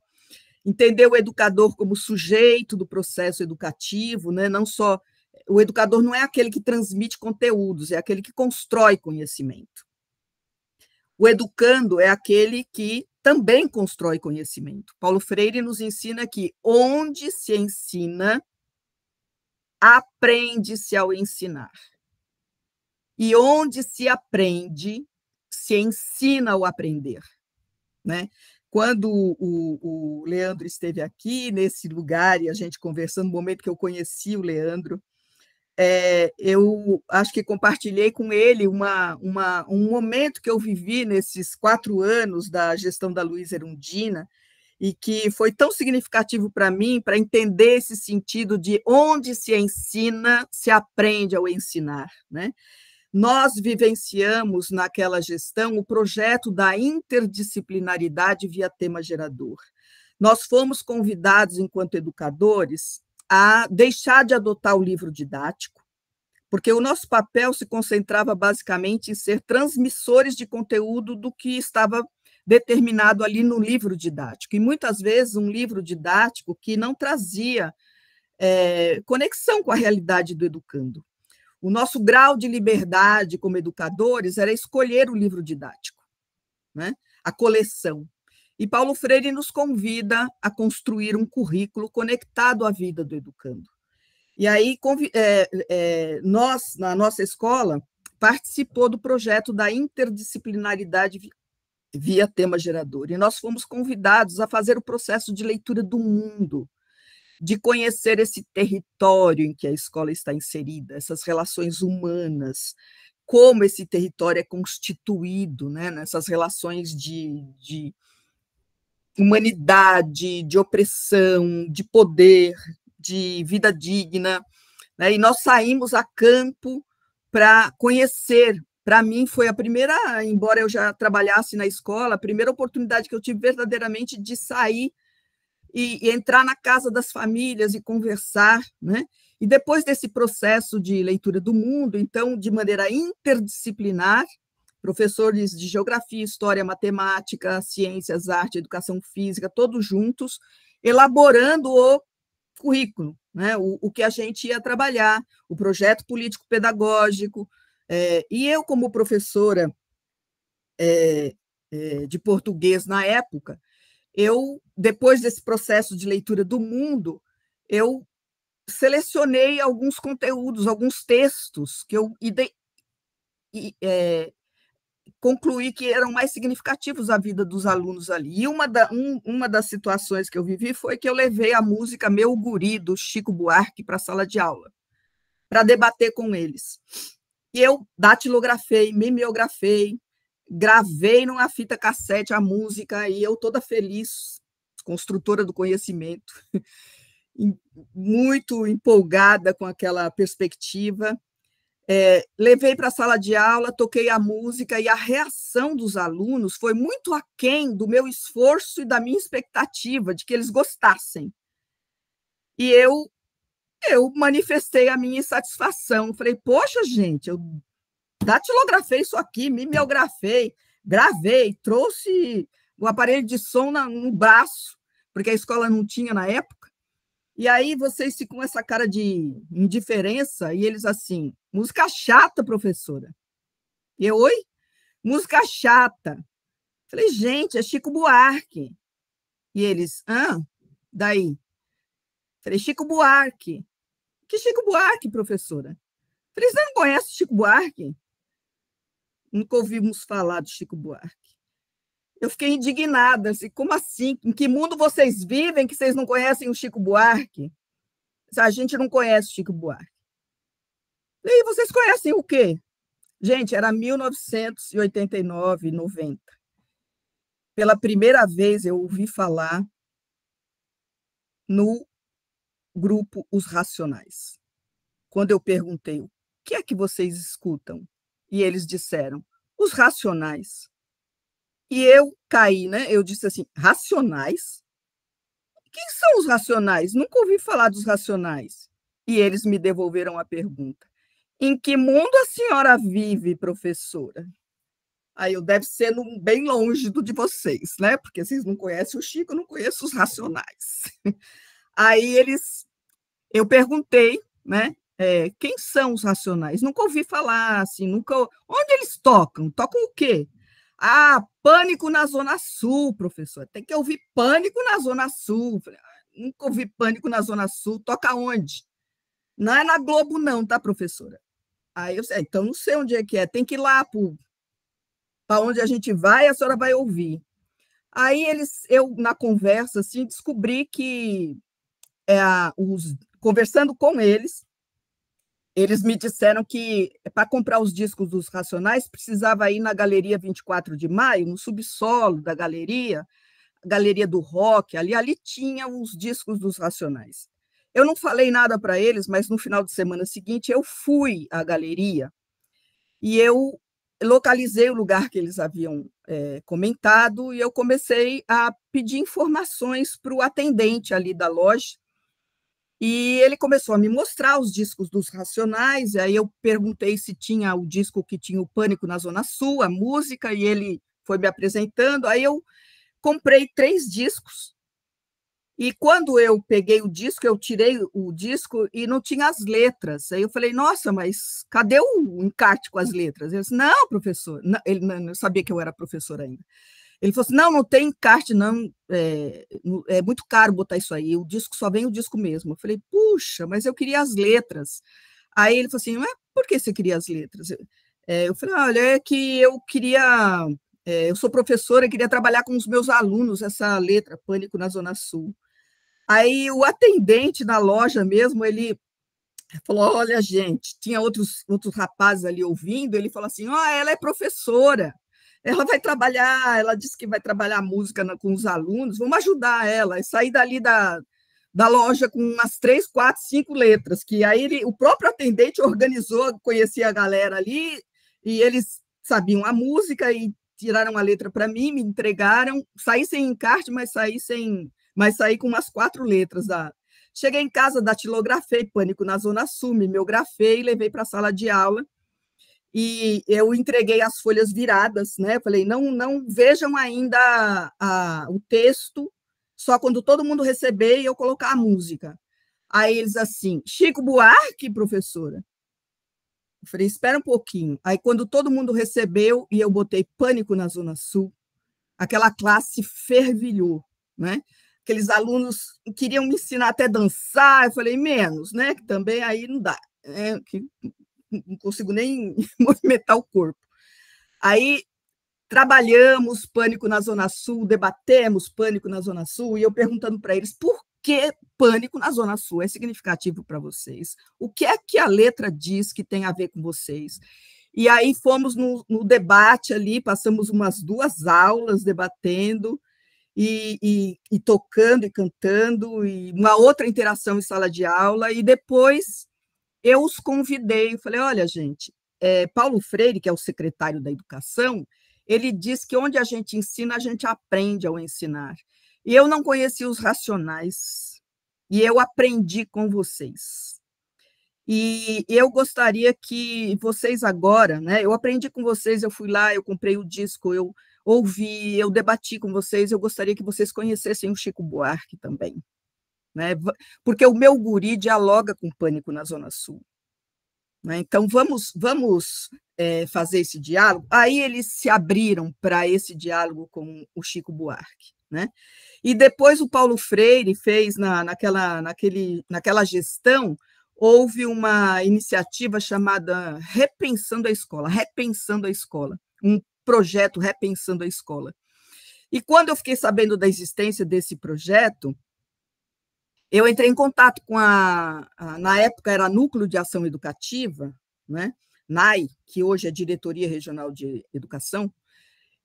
Entender o educador como sujeito do processo educativo, né? Não só o educador não é aquele que transmite conteúdos, é aquele que constrói conhecimento. O educando é aquele que também constrói conhecimento. Paulo Freire nos ensina que onde se ensina, aprende-se ao ensinar. E onde se aprende, se ensina ao aprender, né? Quando o Leandro esteve aqui, nesse lugar, e a gente conversando, no momento que eu conheci o Leandro, eu acho que compartilhei com ele um momento que eu vivi nesses 4 anos da gestão da Luísa Erundina, e que foi tão significativo para mim, para entender esse sentido de onde se ensina, se aprende ao ensinar, né? Nós vivenciamos naquela gestão o projeto da interdisciplinaridade via tema gerador. Nós fomos convidados, enquanto educadores, a deixar de adotar o livro didático, porque o nosso papel se concentrava basicamente em ser transmissores de conteúdo do que estava determinado ali no livro didático, e muitas vezes um livro didático que não trazia conexão com a realidade do educando. O nosso grau de liberdade como educadores era escolher o livro didático, né? A coleção. E Paulo Freire nos convida a construir um currículo conectado à vida do educando. E aí, nós, na nossa escola, participou do projeto da interdisciplinaridade via tema gerador, e nós fomos convidados a fazer o processo de leitura do mundo, de conhecer esse território em que a escola está inserida, essas relações humanas, como esse território é constituído, né, nessas relações de humanidade, de opressão, de poder, de vida digna, né? E nós saímos a campo para conhecer. Para mim, foi a primeira, embora eu já trabalhasse na escola, a primeira oportunidade que eu tive verdadeiramente de sair e entrar na casa das famílias e conversar, né? E depois desse processo de leitura do mundo, então, de maneira interdisciplinar, professores de geografia, história, matemática, ciências, arte, educação física, todos juntos, elaborando o currículo, né? O que a gente ia trabalhar, o projeto político-pedagógico. E eu, como professora de português na época, depois desse processo de leitura do mundo, eu selecionei alguns conteúdos, alguns textos que eu concluí que eram mais significativos à vida dos alunos ali. E uma das situações que eu vivi foi que eu levei a música Meu Guri, do Chico Buarque, para a sala de aula, para debater com eles. E eu datilografei, mimeografei, gravei numa fita cassete a música, e eu toda feliz, construtora do conhecimento, muito empolgada com aquela perspectiva. Levei para a sala de aula, toquei a música, e a reação dos alunos foi muito aquém do meu esforço e da minha expectativa de que eles gostassem. E eu manifestei a minha insatisfação. Falei, poxa, gente, eu datilografei isso aqui, mimeografei, gravei, trouxe o aparelho de som no braço, porque a escola não tinha na época. E aí vocês ficam com essa cara de indiferença, e eles assim, música chata, professora. E eu, oi? Música chata. Falei, gente, é Chico Buarque. E eles, daí? Falei, Chico Buarque. Que Chico Buarque, professora? Falei, você não conhece Chico Buarque? Nunca ouvimos falar de Chico Buarque. Eu fiquei indignada, assim, como assim? Em que mundo vocês vivem que vocês não conhecem o Chico Buarque? A gente não conhece o Chico Buarque. E vocês conhecem o quê? Gente, era 1989, 90. Pela primeira vez eu ouvi falar no grupo Os Racionais. Quando eu perguntei, o que é que vocês escutam? E eles disseram, Os Racionais. E eu caí, né? Eu disse assim, Racionais? Quem são os Racionais? Nunca ouvi falar dos Racionais. E eles me devolveram a pergunta. Em que mundo a senhora vive, professora? Aí eu deve ser bem longe do de vocês, né? Porque vocês não conhecem o Chico, eu não conheço os Racionais. Aí eu perguntei, né? Quem são os Racionais? Nunca ouvi falar, assim, nunca. Onde eles tocam? Tocam o quê? Pânico na Zona Sul, professor. Tem que ouvir Pânico na Zona Sul. Nunca ouvi Pânico na Zona Sul. Toca onde? Não é na Globo, não, tá, professora? Aí eu sei, então não sei onde é que é. Tem que ir lá para onde a gente vai, a senhora vai ouvir. Aí eu, na conversa, assim, descobri que, conversando com eles, Eles me disseram que para comprar os discos dos Racionais precisava ir na Galeria 24 de Maio, no subsolo da galeria, a Galeria do Rock, ali tinha os discos dos Racionais. Eu não falei nada para eles, mas no final de semana seguinte eu fui à galeria e eu localizei o lugar que eles haviam comentado e eu comecei a pedir informações para o atendente ali da loja. E ele começou a me mostrar os discos dos Racionais, e aí eu perguntei se tinha o disco que tinha o Pânico na Zona Sul, a música, e ele foi me apresentando. Aí eu comprei 3 discos, e quando eu peguei o disco, eu tirei o disco e não tinha as letras. Aí eu falei, nossa, mas cadê o encarte com as letras? Ele disse, não, professor. Não, ele não sabia que eu era professora ainda. Ele falou assim, não tem encarte, não, é muito caro botar isso aí, o disco só vem o disco mesmo. Eu falei, puxa, mas eu queria as letras. Aí ele falou assim, mas por que você queria as letras? Eu falei, olha, é que eu queria, eu sou professora, eu queria trabalhar com os meus alunos essa letra, Pânico na Zona Sul. Aí o atendente na loja mesmo, ele falou, olha, gente, tinha outros rapazes ali ouvindo, ele falou assim, ela é professora, ela vai trabalhar, ela disse que vai trabalhar música com os alunos, vamos ajudar ela, e sair dali da loja com umas 3, 4, 5 letras, que aí o próprio atendente organizou, conhecia a galera ali, e eles sabiam a música e tiraram a letra para mim, me entregaram, saí sem encarte, mas saí com umas 4 letras da. Cheguei em casa, datilografei Pânico na Zona Sul, mimeografei, levei para a sala de aula e eu entreguei as folhas viradas, né? Falei, não vejam ainda o texto, só quando todo mundo receber e eu colocar a música. Aí eles assim, Chico Buarque, professora? Eu falei, espera um pouquinho. Aí quando todo mundo recebeu e eu botei Pânico na Zona Sul, aquela classe fervilhou, né? Aqueles alunos queriam me ensinar até dançar, eu falei, menos, né? Que também aí não dá, né? Que não consigo nem movimentar o corpo. Aí trabalhamos Pânico na Zona Sul, debatemos Pânico na Zona Sul, e eu perguntando para eles por que Pânico na Zona Sul é significativo para vocês? O que é que a letra diz que tem a ver com vocês? E aí fomos no debate ali, passamos umas 2 aulas debatendo, e tocando e cantando, e uma outra interação em sala de aula, e depois eu os convidei, falei, olha, gente, Paulo Freire, que é o secretário da Educação, ele diz que onde a gente ensina, a gente aprende ao ensinar. E eu não conhecia os Racionais, e eu aprendi com vocês. E eu gostaria que vocês agora, né? Eu aprendi com vocês, eu fui lá, eu comprei o disco, eu ouvi, eu debati com vocês, eu gostaria que vocês conhecessem o Chico Buarque também, né? Porque o meu guri dialoga com Pânico na Zona Sul, né? Então vamos fazer esse diálogo. Aí eles se abriram para esse diálogo com o Chico Buarque, né? E depois o Paulo Freire fez naquela gestão, houve uma iniciativa chamada Repensando a Escola, um projeto Repensando a Escola. E quando eu fiquei sabendo da existência desse projeto, eu entrei em contato com na época era Núcleo de Ação Educativa, né? NAI, que hoje é Diretoria Regional de Educação,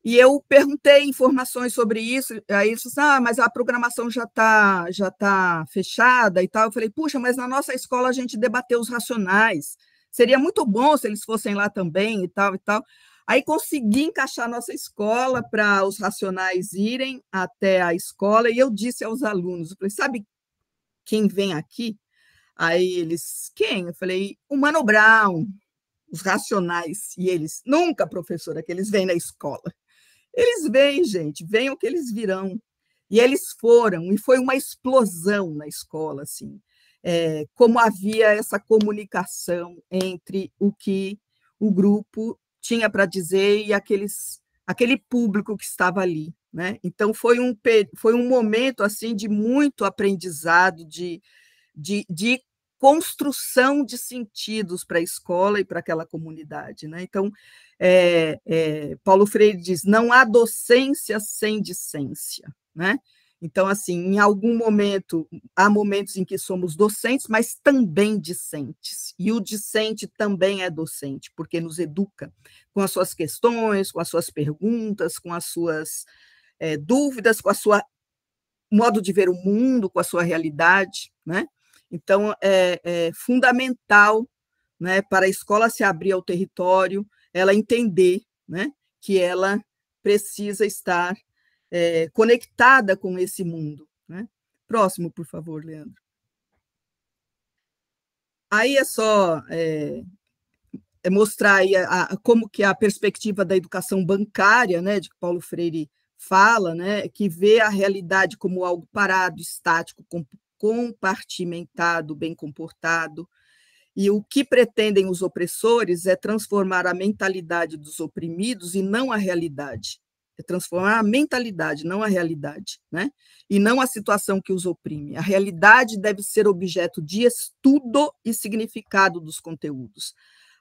e eu perguntei informações sobre isso, aí eles falaram, mas a programação já tá fechada e tal. Eu falei, puxa, mas na nossa escola a gente debateu os Racionais, seria muito bom se eles fossem lá também e tal e tal. Aí consegui encaixar a nossa escola para os Racionais irem até a escola, e eu disse aos alunos, eu falei, sabe quem vem aqui? Aí eles, quem? Eu falei, o Mano Brown, os Racionais. E eles, nunca, professora, que eles vêm na escola. Eles vêm, gente, venham que eles virão. E eles foram, e foi uma explosão na escola, assim, como havia essa comunicação entre o que o grupo tinha para dizer e aquele público que estava ali, né? Então, foi um momento assim de muito aprendizado, de construção de sentidos para a escola e para aquela comunidade, né? Então, Paulo Freire diz, não há docência sem discência, né? Então, assim, em algum momento, há momentos em que somos docentes, mas também discentes. E o discente também é docente, porque nos educa com as suas questões, com as suas perguntas, com as suas dúvidas, com a sua modo de ver o mundo, com a sua realidade, né? Então, é fundamental, né, para a escola se abrir ao território, ela entender, né, que ela precisa estar conectada com esse mundo, né? Próximo, por favor, Leandro. Aí é só mostrar aí como que a perspectiva da educação bancária, né, de que Paulo Freire fala, né, que vê a realidade como algo parado, estático, compartimentado, bem comportado, e o que pretendem os opressores é transformar a mentalidade dos oprimidos e não a realidade. É transformar a mentalidade, não a realidade, né? E não a situação que os oprime. A realidade deve ser objeto de estudo e significado dos conteúdos.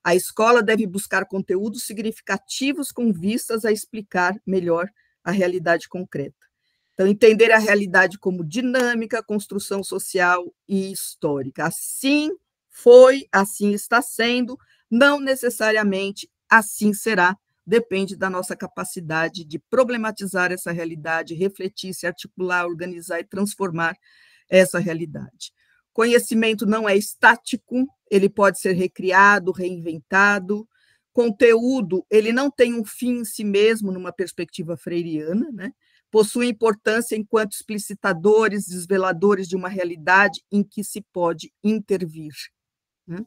A escola deve buscar conteúdos significativos com vistas a explicar melhor a realidade concreta. Então, entender a realidade como dinâmica, construção social e histórica. Assim foi, assim está sendo, não necessariamente assim será, depende da nossa capacidade de problematizar essa realidade, refletir, se articular, organizar e transformar essa realidade. Conhecimento não é estático, ele pode ser recriado, reinventado. Conteúdo, ele não tem um fim em si mesmo, numa perspectiva freiriana, né? Possui importância enquanto explicitadores, desveladores de uma realidade em que se pode intervir. Né?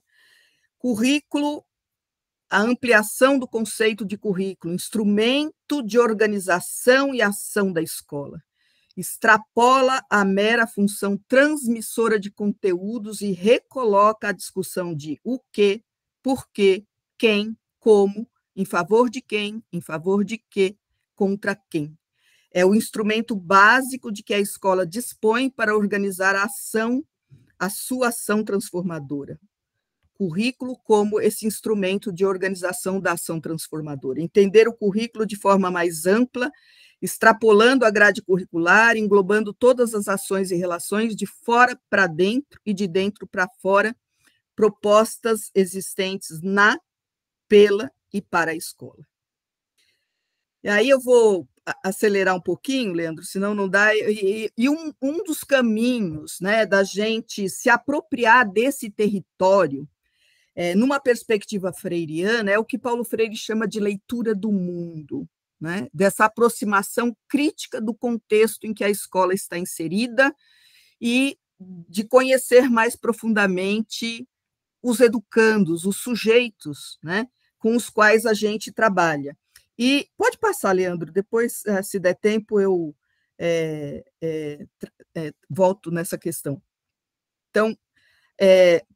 Currículo, a ampliação do conceito de currículo, instrumento de organização e ação da escola. Extrapola a mera função transmissora de conteúdos e recoloca a discussão de o que, por quê, quem, como, em favor de quem, em favor de quê, contra quem. É o instrumento básico de que a escola dispõe para organizar a sua ação transformadora. Currículo como esse instrumento de organização da ação transformadora. Entender o currículo de forma mais ampla, extrapolando a grade curricular, englobando todas as ações e relações de fora para dentro e de dentro para fora, propostas existentes na, pela e para a escola. E aí eu vou acelerar um pouquinho, Leandro, senão não dá. E um dos caminhos, né, da gente se apropriar desse território, numa perspectiva freiriana, é o que Paulo Freire chama de leitura do mundo, né? Dessa aproximação crítica do contexto em que a escola está inserida e de conhecer mais profundamente os educandos, os sujeitos, né, com os quais a gente trabalha. E pode passar, Leandro, depois, se der tempo, eu volto nessa questão. Então,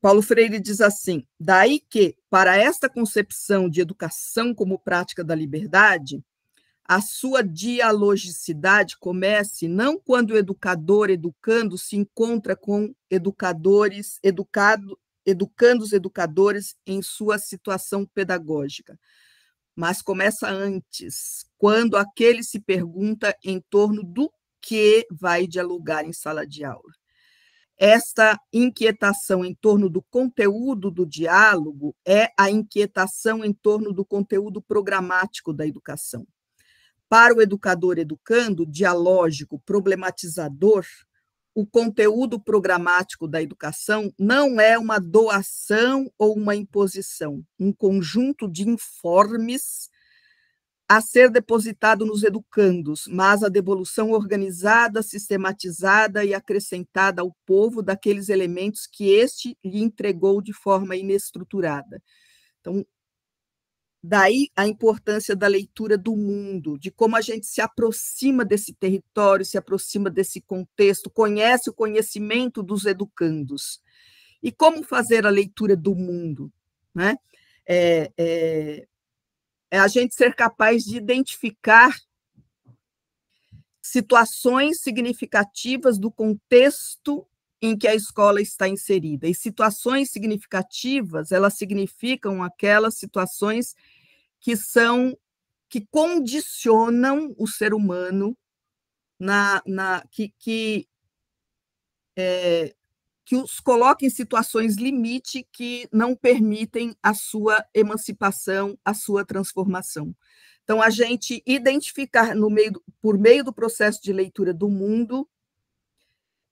Paulo Freire diz assim: daí que, para esta concepção de educação como prática da liberdade, a sua dialogicidade comece não quando o educador educando se encontra com educandos educadores em sua situação pedagógica, mas começa antes, quando aquele se pergunta em torno do que vai dialogar em sala de aula. Esta inquietação em torno do conteúdo do diálogo é a inquietação em torno do conteúdo programático da educação. Para o educador educando, dialógico, problematizador, o conteúdo programático da educação não é uma doação ou uma imposição, um conjunto de informes a ser depositado nos educandos, mas a devolução organizada, sistematizada e acrescentada ao povo daqueles elementos que este lhe entregou de forma inestruturada. Então, daí a importância da leitura do mundo, de como a gente se aproxima desse território, se aproxima desse contexto, conhece o conhecimento dos educandos. E como fazer a leitura do mundo, né? É a gente ser capaz de identificar situações significativas do contexto em que a escola está inserida. E situações significativas, elas significam aquelas situações que condicionam o ser humano que os coloca em situações limite que não permitem a sua emancipação, a sua transformação. Então, a gente identificar por meio do processo de leitura do mundo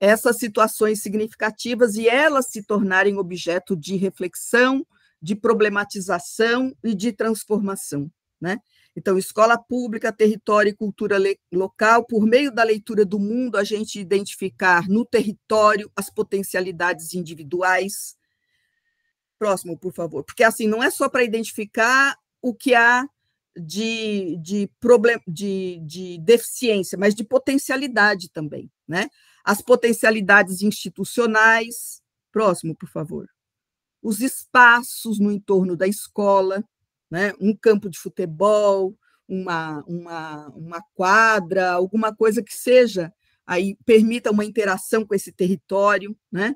essas situações significativas e elas se tornarem objeto de reflexão, de problematização e de transformação, né? Então, escola pública, território e cultura local, por meio da leitura do mundo, a gente identificar no território as potencialidades individuais. Próximo, por favor. Porque, assim, não é só para identificar o que há de deficiência, mas de potencialidade também, né? As potencialidades institucionais. Próximo, por favor. Os espaços no entorno da escola, né? Um campo de futebol, uma quadra, alguma coisa que seja, aí permita uma interação com esse território, né?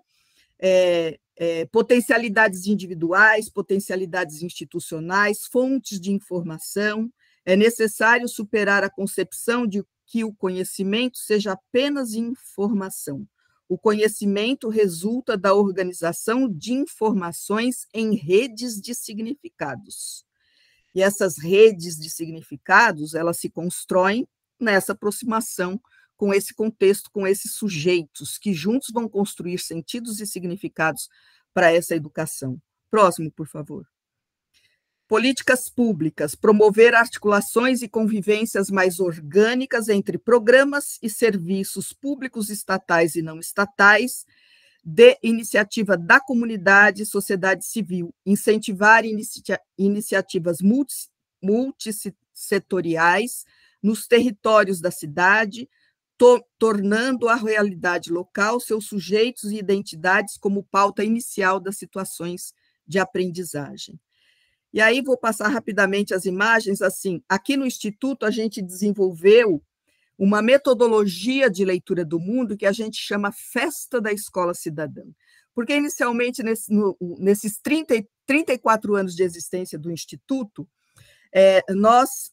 Potencialidades individuais, potencialidades institucionais, fontes de informação. É necessário superar a concepção de que o conhecimento seja apenas informação. O conhecimento resulta da organização de informações em redes de significados. E essas redes de significados, elas se constroem nessa aproximação com esse contexto, com esses sujeitos, que juntos vão construir sentidos e significados para essa educação. Próximo, por favor. Políticas públicas, promover articulações e convivências mais orgânicas entre programas e serviços públicos estatais e não estatais, de iniciativa da comunidade e sociedade civil, incentivar iniciativas multissetoriais nos territórios da cidade, tornando a realidade local, seus sujeitos e identidades como pauta inicial das situações de aprendizagem. E aí vou passar rapidamente as imagens. Assim, aqui no Instituto a gente desenvolveu uma metodologia de leitura do mundo que a gente chama Festa da Escola Cidadã, porque inicialmente nesses 34 anos de existência do Instituto, nós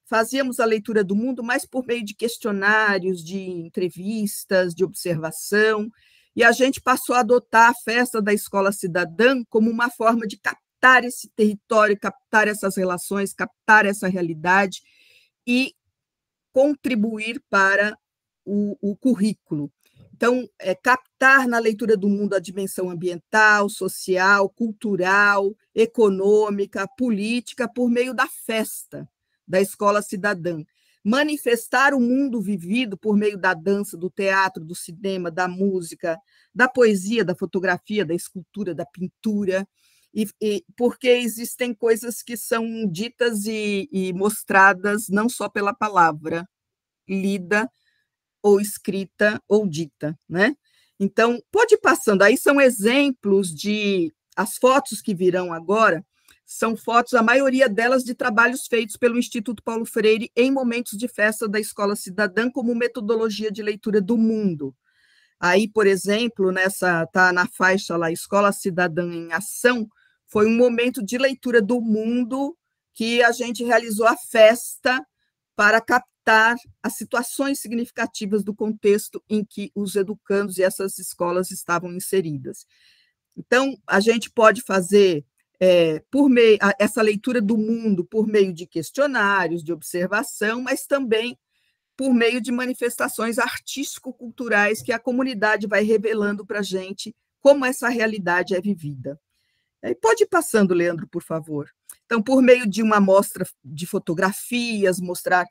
fazíamos a leitura do mundo mais por meio de questionários, de entrevistas, de observação, e a gente passou a adotar a Festa da Escola Cidadã como uma forma de captar esse território, captar essas relações, captar essa realidade e contribuir para o currículo. Então, captar na leitura do mundo a dimensão ambiental, social, cultural, econômica, política, por meio da festa da escola cidadã. Manifestar o mundo vivido por meio da dança, do teatro, do cinema, da música, da poesia, da fotografia, da escultura, da pintura, porque existem coisas que são ditas e mostradas não só pela palavra lida ou escrita ou dita, né? Então, pode ir passando, aí são exemplos as fotos que virão agora, são fotos, a maioria delas de trabalhos feitos pelo Instituto Paulo Freire em momentos de festa da Escola Cidadã como metodologia de leitura do mundo. Aí, por exemplo, tá na faixa lá, Escola Cidadã em Ação, foi um momento de leitura do mundo que a gente realizou a festa para captar as situações significativas do contexto em que os educandos e essas escolas estavam inseridas. Então, a gente pode fazer essa leitura do mundo por meio de questionários, de observação, mas também por meio de manifestações artístico-culturais que a comunidade vai revelando para a gente como essa realidade é vivida. Pode ir passando, Leandro, por favor. Então, por meio de uma mostra de fotografias, mostrar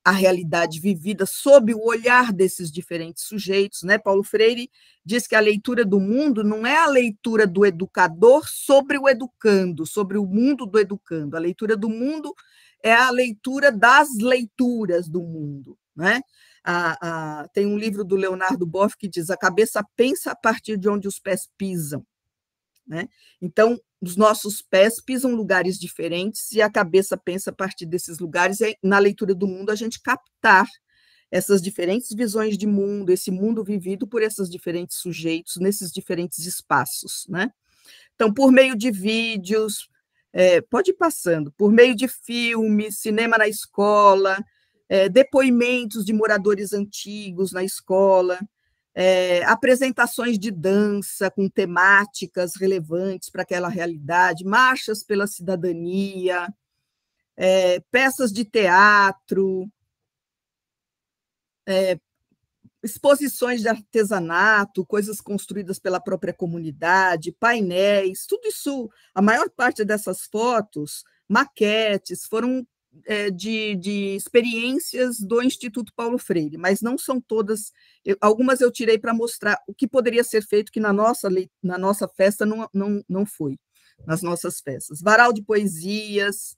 a realidade vivida sob o olhar desses diferentes sujeitos, né? Paulo Freire diz que a leitura do mundo não é a leitura do educador sobre o educando, sobre o mundo do educando. A leitura do mundo é a leitura das leituras do mundo, né? Tem um livro do Leonardo Boff que diz: a cabeça pensa a partir de onde os pés pisam, né? Então, os nossos pés pisam em lugares diferentes e a cabeça pensa a partir desses lugares. E na leitura do mundo, a gente captar essas diferentes visões de mundo, esse mundo vivido por esses diferentes sujeitos, nesses diferentes espaços, né? Então, por meio de vídeos, pode ir passando, por meio de filmes, cinema na escola, depoimentos de moradores antigos na escola, apresentações de dança com temáticas relevantes para aquela realidade, marchas pela cidadania, peças de teatro, exposições de artesanato, coisas construídas pela própria comunidade, painéis, tudo isso, a maior parte dessas fotos, maquetes, foram de experiências do Instituto Paulo Freire, mas não são todas, algumas eu tirei para mostrar o que poderia ser feito, que na nossa festa não foi, nas nossas festas. Varal de poesias,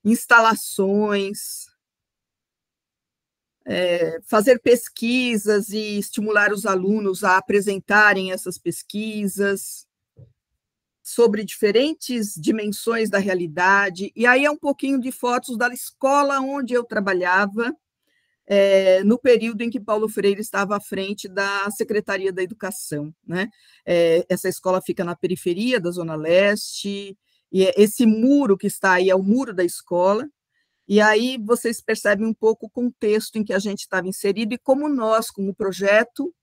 instalações, fazer pesquisas e estimular os alunos a apresentarem essas pesquisas sobre diferentes dimensões da realidade. E aí é um pouquinho de fotos da escola onde eu trabalhava, no período em que Paulo Freire estava à frente da Secretaria da Educação, né? Essa escola fica na periferia da Zona Leste, e esse muro que está aí é o muro da escola. E aí vocês percebem um pouco o contexto em que a gente estava inserido e como nós, como projeto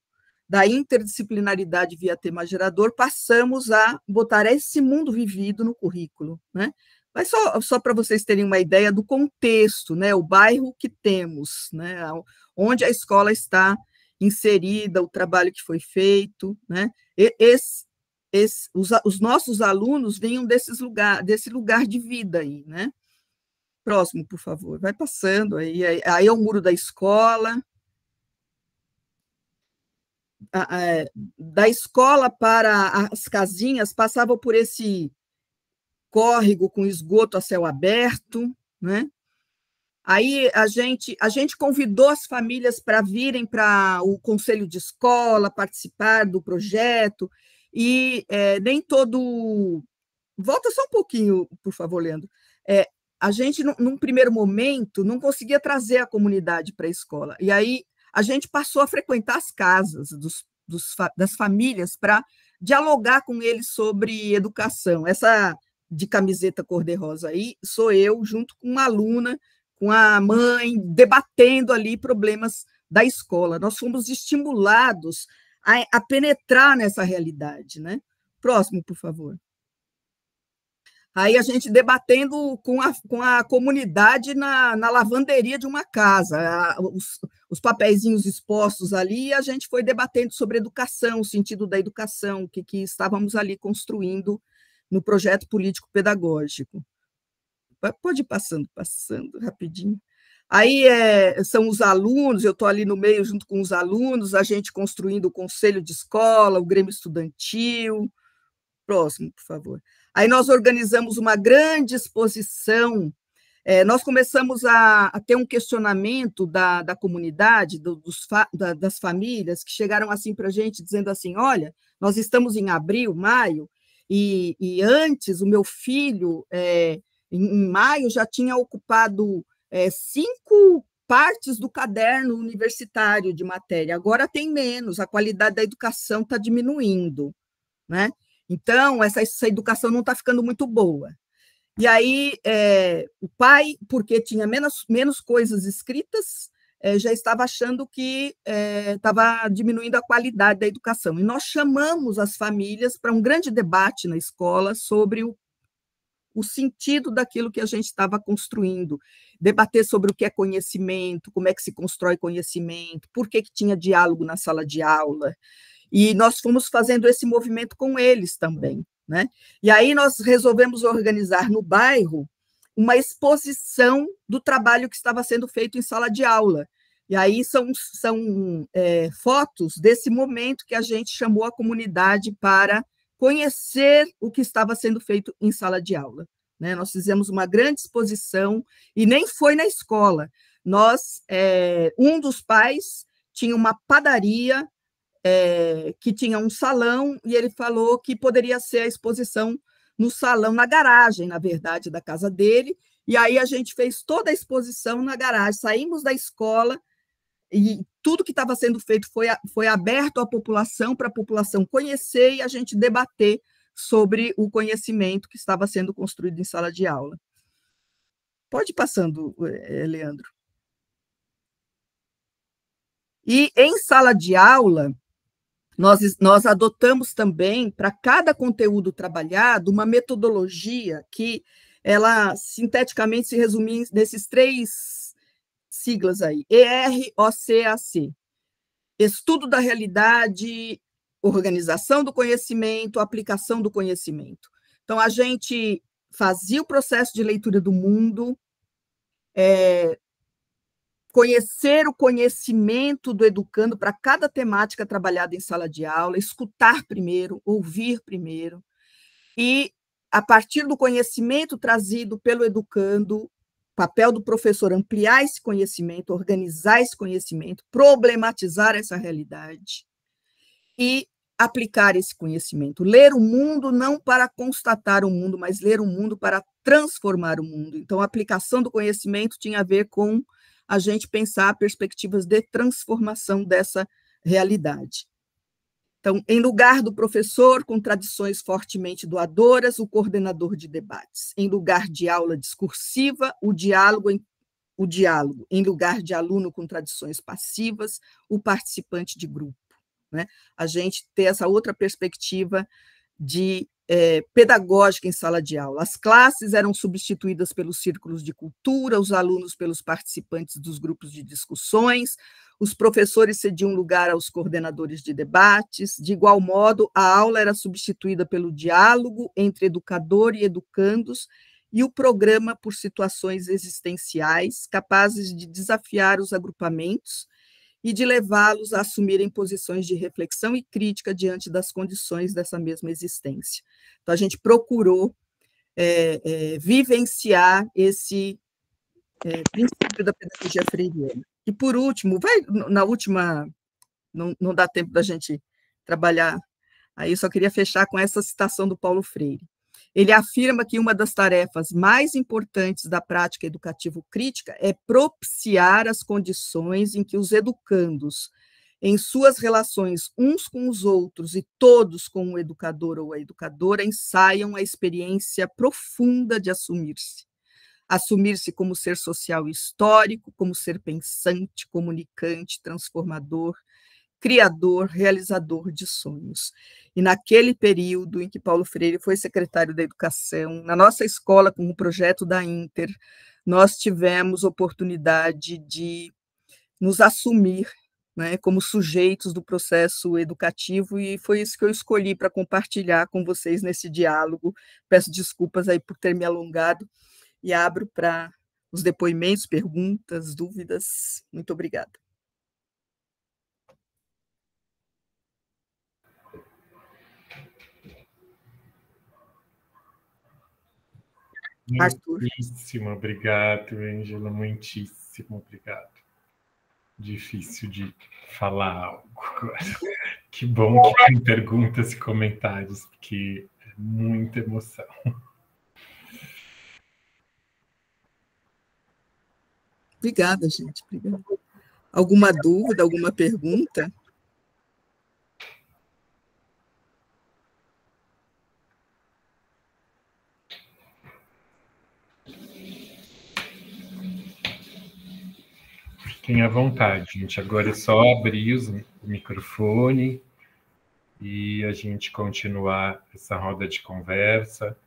da interdisciplinaridade via tema gerador, passamos a botar esse mundo vivido no currículo, né? Mas só para vocês terem uma ideia do contexto, né? O bairro que temos, né? Onde a escola está inserida, o trabalho que foi feito, né? Os nossos alunos vinham desse lugar de vida aí, né? Próximo, por favor, vai passando, aí é o muro da escola, da escola para as casinhas, passava por esse córrego com esgoto a céu aberto, né? Aí a gente convidou as famílias para virem para o conselho de escola, participar do projeto, e nem todo... Volta só um pouquinho, por favor, Leandro. A gente, num primeiro momento, não conseguia trazer a comunidade para a escola. E aí a gente passou a frequentar as casas das famílias para dialogar com eles sobre educação. Essa de camiseta cor-de-rosa aí sou eu, junto com uma aluna, com a mãe, debatendo ali problemas da escola. Nós fomos estimulados a penetrar nessa realidade, né? Próximo, por favor. Aí a gente debatendo com a comunidade na lavanderia de uma casa, os papeizinhos expostos ali, e a gente foi debatendo sobre educação, o sentido da educação, que estávamos ali construindo no projeto político-pedagógico. Pode ir passando rapidinho. Aí são os alunos, eu estou ali no meio junto com os alunos, a gente construindo o conselho de escola, o Grêmio Estudantil. Próximo, por favor. Aí nós organizamos uma grande exposição, nós começamos a ter um questionamento da comunidade, das famílias, que chegaram assim para a gente, dizendo assim, olha, nós estamos em abril, maio, e antes o meu filho, em maio, já tinha ocupado 5 partes do caderno universitário de matéria, agora tem menos, a qualidade da educação está diminuindo, né? Então, essa educação não está ficando muito boa. E aí, o pai, porque tinha menos coisas escritas, já estava achando que estava diminuindo a qualidade da educação. E nós chamamos as famílias para um grande debate na escola sobre o sentido daquilo que a gente estava construindo, debater sobre o que é conhecimento, como é que se constrói conhecimento, por que tinha diálogo na sala de aula. E nós fomos fazendo esse movimento com eles também, né? E aí nós resolvemos organizar no bairro uma exposição do trabalho que estava sendo feito em sala de aula. E aí são fotos desse momento que a gente chamou a comunidade para conhecer o que estava sendo feito em sala de aula, né? Nós fizemos uma grande exposição, e nem foi na escola. Um dos pais tinha uma padaria, que tinha um salão, e ele falou que poderia ser a exposição no salão, na garagem, na verdade, da casa dele, e aí a gente fez toda a exposição na garagem, saímos da escola, e tudo que estava sendo feito foi aberto à população, para a população conhecer e a gente debater sobre o conhecimento que estava sendo construído em sala de aula. Pode ir passando, Leandro. E em sala de aula, nós adotamos também, para cada conteúdo trabalhado, uma metodologia que ela sinteticamente se resume nesses 3 siglas aí, EROCAC: estudo da realidade, organização do conhecimento, aplicação do conhecimento. Então, a gente fazia o processo de leitura do mundo, conhecer o conhecimento do educando para cada temática trabalhada em sala de aula, escutar primeiro, ouvir primeiro, e, a partir do conhecimento trazido pelo educando, papel do professor ampliar esse conhecimento, organizar esse conhecimento, problematizar essa realidade e aplicar esse conhecimento. Ler o mundo não para constatar o mundo, mas ler o mundo para transformar o mundo. Então, a aplicação do conhecimento tinha a ver com a gente pensar perspectivas de transformação dessa realidade. Então, em lugar do professor, com tradições fortemente doadoras, o coordenador de debates. Em lugar de aula discursiva, o diálogo. Em lugar de aluno com tradições passivas, o participante de grupo. Né? A gente ter essa outra perspectiva de pedagógica em sala de aula. As classes eram substituídas pelos círculos de cultura, os alunos pelos participantes dos grupos de discussões, os professores cediam lugar aos coordenadores de debates. De igual modo, a aula era substituída pelo diálogo entre educador e educandos e o programa por situações existenciais capazes de desafiar os agrupamentos e de levá-los a assumirem posições de reflexão e crítica diante das condições dessa mesma existência. Então, a gente procurou vivenciar esse princípio da pedagogia freiriana. E, por último, na última, não dá tempo da gente trabalhar, aí só queria fechar com essa citação do Paulo Freire. Ele afirma que uma das tarefas mais importantes da prática educativo-crítica é propiciar as condições em que os educandos, em suas relações uns com os outros e todos com o educador ou a educadora, ensaiam a experiência profunda de assumir-se. Assumir-se como ser social e histórico, como ser pensante, comunicante, transformador, criador, realizador de sonhos. E naquele período em que Paulo Freire foi secretário da Educação, na nossa escola, com o projeto da Inter, nós tivemos oportunidade de nos assumir, né, como sujeitos do processo educativo, e foi isso que eu escolhi para compartilhar com vocês nesse diálogo. Peço desculpas aí por ter me alongado e abro para os depoimentos, perguntas, dúvidas. Muito obrigada. Muitíssimo obrigado, Ângela, muitíssimo obrigado. Difícil de falar algo agora. Que bom que tem perguntas e comentários, porque é muita emoção. Obrigada, gente. Obrigada. Alguma dúvida, alguma pergunta? Fiquem à vontade, gente. Agora é só abrir o microfone e a gente continuar essa roda de conversa,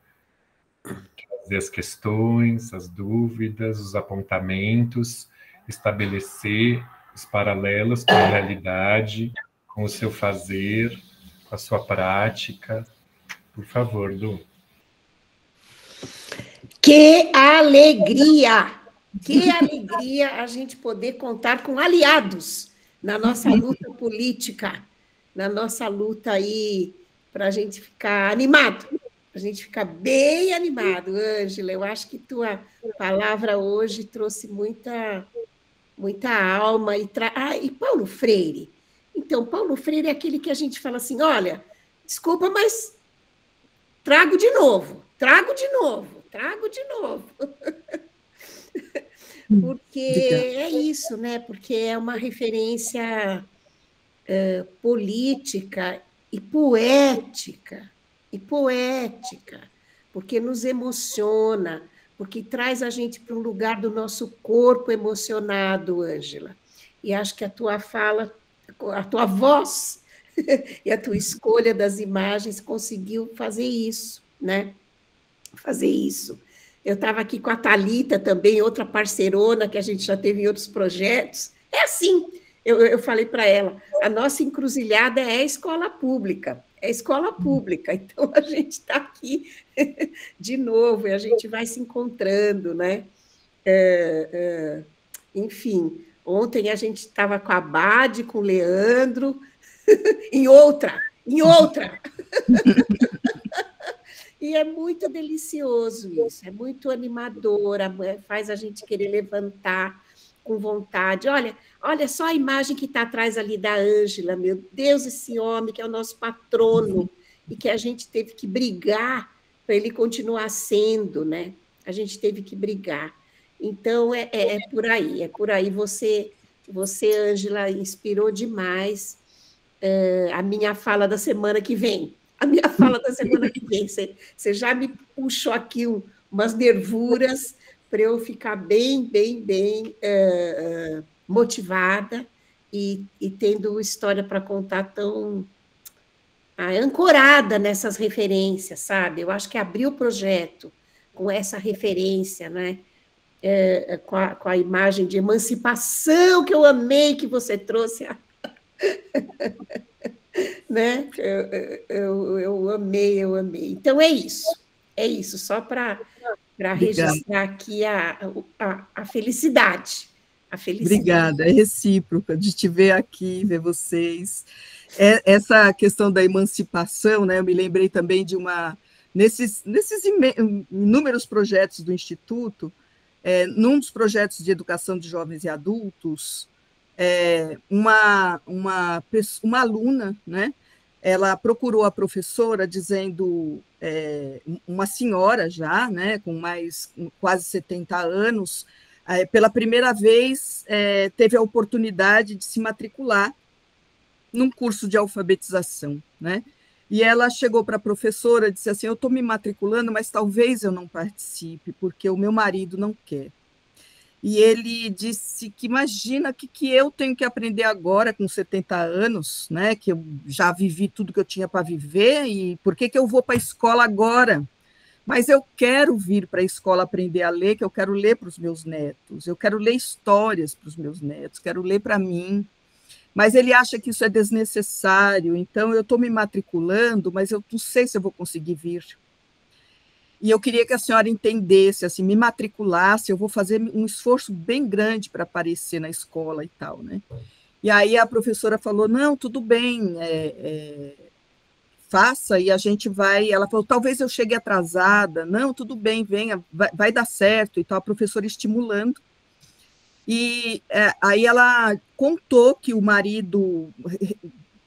trazer as questões, as dúvidas, os apontamentos, estabelecer os paralelos com a realidade, com o seu fazer, com a sua prática. Por favor, Du. Que alegria! Que alegria a gente poder contar com aliados na nossa luta política, na nossa luta aí, para a gente ficar animado, para a gente ficar bem animado. Ângela, eu acho que tua palavra hoje trouxe muita alma. E Paulo Freire? Então, Paulo Freire é aquele que a gente fala assim, olha, desculpa, mas trago de novo. Porque é isso, né? Porque é uma referência política e poética, porque nos emociona, porque traz a gente para um lugar do nosso corpo emocionado, Ângela. e acho que a tua fala, a tua voz e a tua escolha das imagens conseguiu fazer isso, né? Fazer isso. Eu estava aqui com a Thalita também, outra parceirona que a gente já teve em outros projetos. É assim, eu falei para ela, a nossa encruzilhada é a escola pública, é a escola pública, então a gente está aqui de novo, e a gente vai se encontrando, né? Enfim, ontem a gente estava com a Bade, com o Leandro, em outra. E é muito delicioso isso, é muito animador, faz a gente querer levantar com vontade. Olha só a imagem que está atrás ali da Ângela, meu Deus, esse homem que é o nosso patrono e que a gente teve que brigar para ele continuar sendo, né? A gente teve que brigar. Então, é por aí. Você, Ângela, inspirou demais a minha fala da semana que vem. Você já me puxou aqui umas nervuras para eu ficar bem motivada e tendo história para contar tão ancorada nessas referências, sabe? Eu acho que abrir o projeto com essa referência, né? Com a imagem de emancipação que eu amei que você trouxe. Né? Eu amei. Então, é isso, só para registrar aqui a felicidade. Obrigada, é recíproca de te ver aqui, ver vocês. Essa questão da emancipação, né? Eu me lembrei também de nesses inúmeros projetos do Instituto, num dos projetos de educação de jovens e adultos, uma aluna, né? Ela procurou a professora dizendo, uma senhora já, né, com quase 70 anos, pela primeira vez teve a oportunidade de se matricular num curso de alfabetização, né? E ela chegou para a professora e disse assim, eu estou me matriculando, mas talvez eu não participe, porque o meu marido não quer. E ele disse que imagina que eu tenho que aprender agora com 70 anos, né? Que eu já vivi tudo que eu tinha para viver, e por que eu vou para a escola agora? Mas eu quero vir para a escola aprender a ler, que eu quero ler para os meus netos, eu quero ler histórias para os meus netos, quero ler para mim. Mas ele acha que isso é desnecessário, então eu estou me matriculando, mas eu não sei se eu vou conseguir vir. E eu queria que a senhora entendesse, assim, me matriculasse, eu vou fazer um esforço bem grande para aparecer na escola e tal, né? E aí a professora falou, não, tudo bem, faça, e a gente vai... Ela falou, talvez eu chegue atrasada. Não, tudo bem, venha, vai dar certo, e tal, a professora estimulando. E aí ela contou que o marido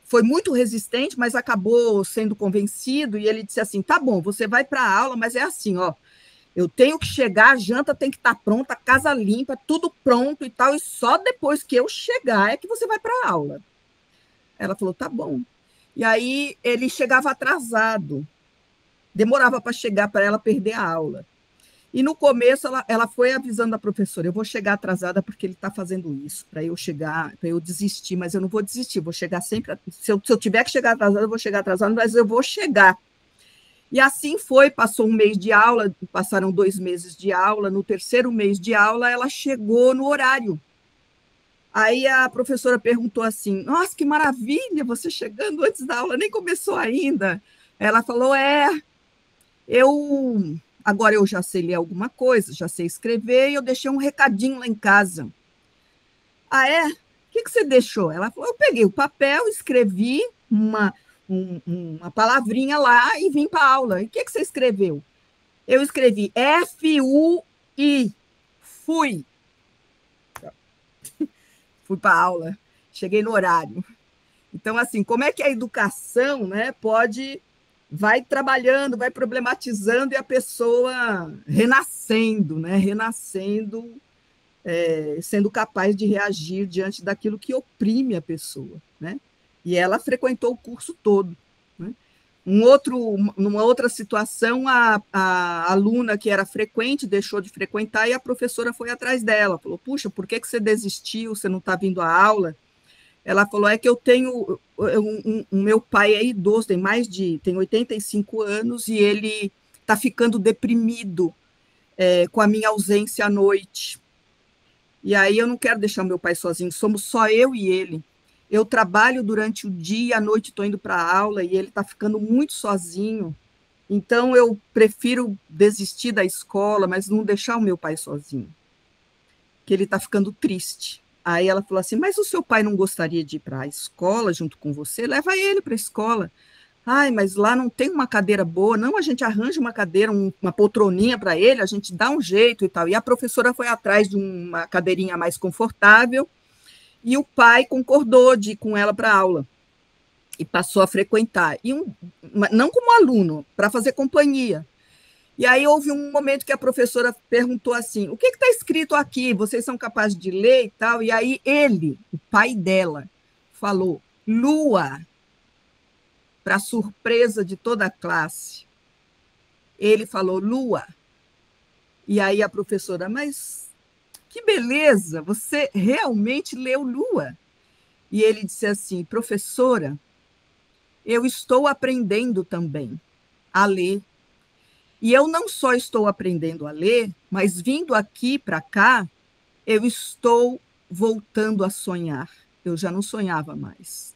foi muito resistente, mas acabou sendo convencido, e ele disse assim, tá bom, você vai para a aula, mas é assim, ó, eu tenho que chegar, a janta tem que estar pronta, a casa limpa, tudo pronto e tal, e só depois que eu chegar é que você vai para a aula. Ela falou, tá bom. E aí ele chegava atrasado, demorava para chegar, para ela perder a aula. E no começo ela foi avisando a professora, eu vou chegar atrasada porque ele está fazendo isso, para eu chegar, para eu desistir, mas eu não vou desistir, vou chegar sempre, se eu tiver que chegar atrasada, eu vou chegar atrasada, mas eu vou chegar. E assim foi, passou um mês de aula, passaram 2 meses de aula, no 3º mês de aula ela chegou no horário. Aí a professora perguntou assim, nossa, que maravilha, você chegando antes da aula, nem começou ainda. Ela falou, agora eu já sei ler alguma coisa, já sei escrever, e eu deixei um recadinho lá em casa. Ah, é? O que você deixou? Ela falou, eu peguei o papel, escrevi uma palavrinha lá e vim para a aula. E o que você escreveu? Eu escrevi F-U-I, fui. Fui para a aula, cheguei no horário. Então, assim, como é que a educação, né, vai trabalhando, vai problematizando, e a pessoa renascendo, né, sendo capaz de reagir diante daquilo que oprime a pessoa, né? E ela frequentou o curso todo, né? Numa outra situação, a aluna que era frequente deixou de frequentar e a professora foi atrás dela, falou, puxa, por que você desistiu, você não está vindo à aula? Ela falou, é que eu tenho, meu pai é idoso, tem 85 anos, e ele está ficando deprimido com a minha ausência à noite. E aí eu não quero deixar meu pai sozinho, somos só eu e ele. Eu trabalho durante o dia, à noite estou indo para a aula e ele está ficando muito sozinho. Então, eu prefiro desistir da escola, mas não deixar o meu pai sozinho, que ele está ficando triste. Aí ela falou assim, mas o seu pai não gostaria de ir para a escola junto com você? Leva ele para a escola. Ai, mas lá não tem uma cadeira boa. Não, a gente arranja uma cadeira, uma poltroninha para ele, a gente dá um jeito e tal. E a professora foi atrás de uma cadeirinha mais confortável, e o pai concordou de ir com ela para a aula e passou a frequentar. Não como aluno, para fazer companhia. E aí houve um momento que a professora perguntou assim, o que está escrito aqui? Vocês são capazes de ler e tal? E aí ele, o pai dela, falou, lua, para surpresa de toda a classe. Ele falou, lua. E aí a professora, mas que beleza, você realmente leu lua. E ele disse assim, professora, eu estou aprendendo também a ler. E eu não só estou aprendendo a ler, mas vindo aqui para cá, eu estou voltando a sonhar. Eu já não sonhava mais.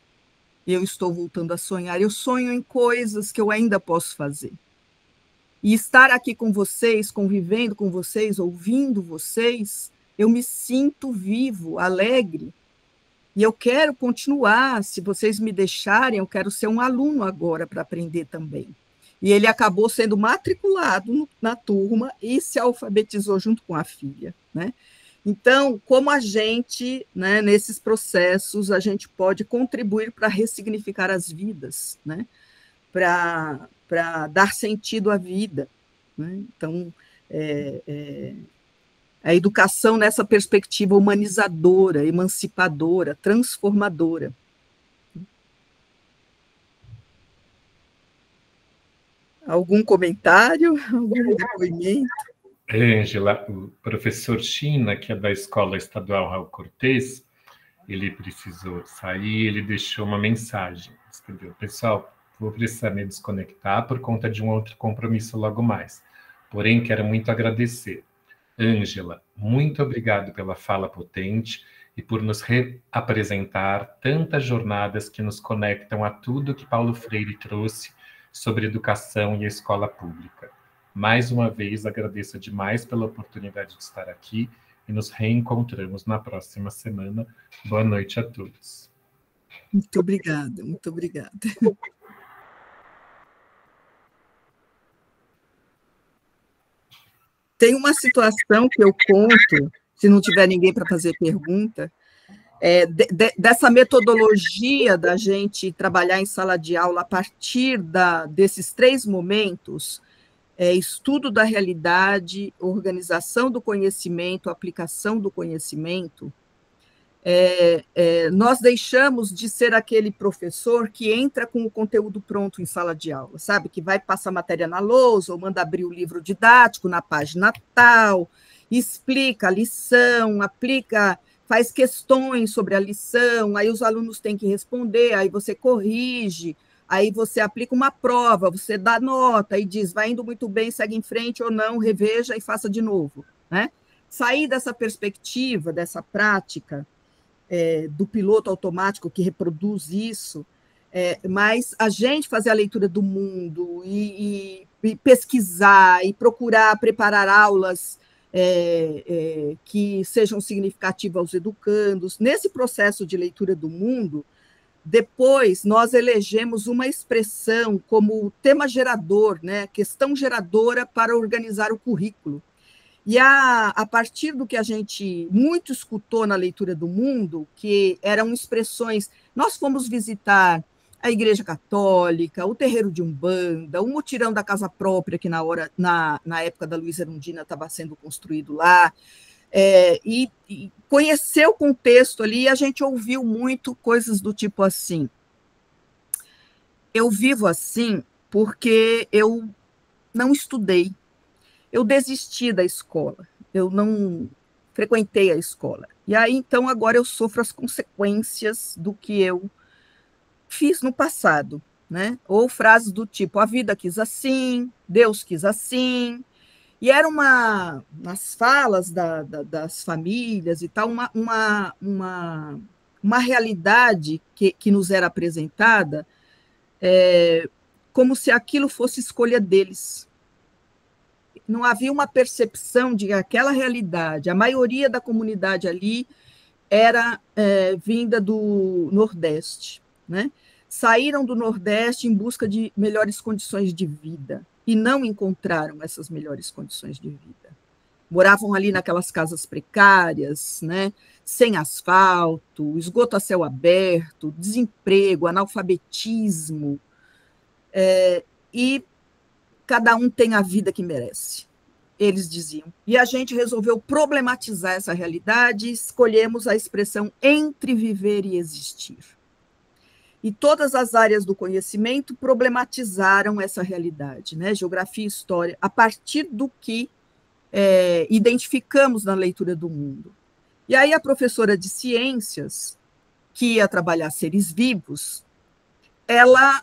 Eu estou voltando a sonhar. Eu sonho em coisas que eu ainda posso fazer. E estar aqui com vocês, convivendo com vocês, ouvindo vocês, eu me sinto vivo, alegre. E eu quero continuar, se vocês me deixarem, eu quero ser um aluno agora para aprender também. E ele acabou sendo matriculado na turma e se alfabetizou junto com a filha, né? Então, como a gente, né, nesses processos, a gente pode contribuir para ressignificar as vidas, né? Para dar sentido à vida, né? Então, a educação nessa perspectiva humanizadora, emancipadora, transformadora. Algum comentário? Algum depoimento? Ângela, o professor China, que é da Escola Estadual Raul Cortez, ele precisou sair, ele deixou uma mensagem. Escreveu, pessoal, vou precisar me desconectar por conta de um outro compromisso logo mais. Porém, quero muito agradecer. Ângela, muito obrigado pela fala potente e por nos reapresentar tantas jornadas que nos conectam a tudo que Paulo Freire trouxe sobre educação e a escola pública. Mais uma vez, agradeço demais pela oportunidade de estar aqui e nos reencontramos na próxima semana. Boa noite a todos. Muito obrigada, muito obrigada. Tem uma situação que eu conto, se não tiver ninguém para fazer pergunta, dessa metodologia da gente trabalhar em sala de aula a partir desses 3 momentos, estudo da realidade, organização do conhecimento, aplicação do conhecimento, nós deixamos de ser aquele professor que entra com o conteúdo pronto em sala de aula, sabe? Que vai passar matéria na lousa, ou manda abrir o livro didático na página tal, explica a lição, faz questões sobre a lição, aí os alunos têm que responder, aí você corrige, aí você aplica uma prova, você dá nota e diz, vai indo muito bem, segue em frente ou não, reveja e faça de novo, né? Sair dessa perspectiva, dessa prática, do piloto automático que reproduz isso, mas a gente fazer a leitura do mundo e pesquisar e procurar preparar aulas que sejam significativas aos educandos. Nesse processo de leitura do mundo, depois nós elegemos uma expressão como tema gerador, né, questão geradora para organizar o currículo. E a partir do que a gente muito escutou na leitura do mundo, que eram expressões, nós fomos visitar a Igreja Católica, o terreiro de Umbanda, o mutirão da casa própria, que na época da Luísa Erundina estava sendo construído lá, e conhecer o contexto ali, a gente ouviu muito coisas do tipo assim, eu vivo assim porque eu não estudei, eu desisti da escola, eu não frequentei a escola. E aí, então, agora eu sofro as consequências do que eu fiz no passado, né? Ou frases do tipo, a vida quis assim, Deus quis assim. E era nas falas das famílias e tal, uma realidade que nos era apresentada como se aquilo fosse escolha deles. Não havia uma percepção de que aquela realidade, a maioria da comunidade ali era vinda do Nordeste, né? Saíram do Nordeste em busca de melhores condições de vida e não encontraram essas melhores condições de vida. Moravam ali naquelas casas precárias, né? Sem asfalto, esgoto a céu aberto, desemprego, analfabetismo, e cada um tem a vida que merece, eles diziam. E a gente resolveu problematizar essa realidade e escolhemos a expressão entre viver e existir. E todas as áreas do conhecimento problematizaram essa realidade, né? Geografia e história, a partir do que identificamos na leitura do mundo. E aí a professora de ciências, que ia trabalhar seres vivos, ela,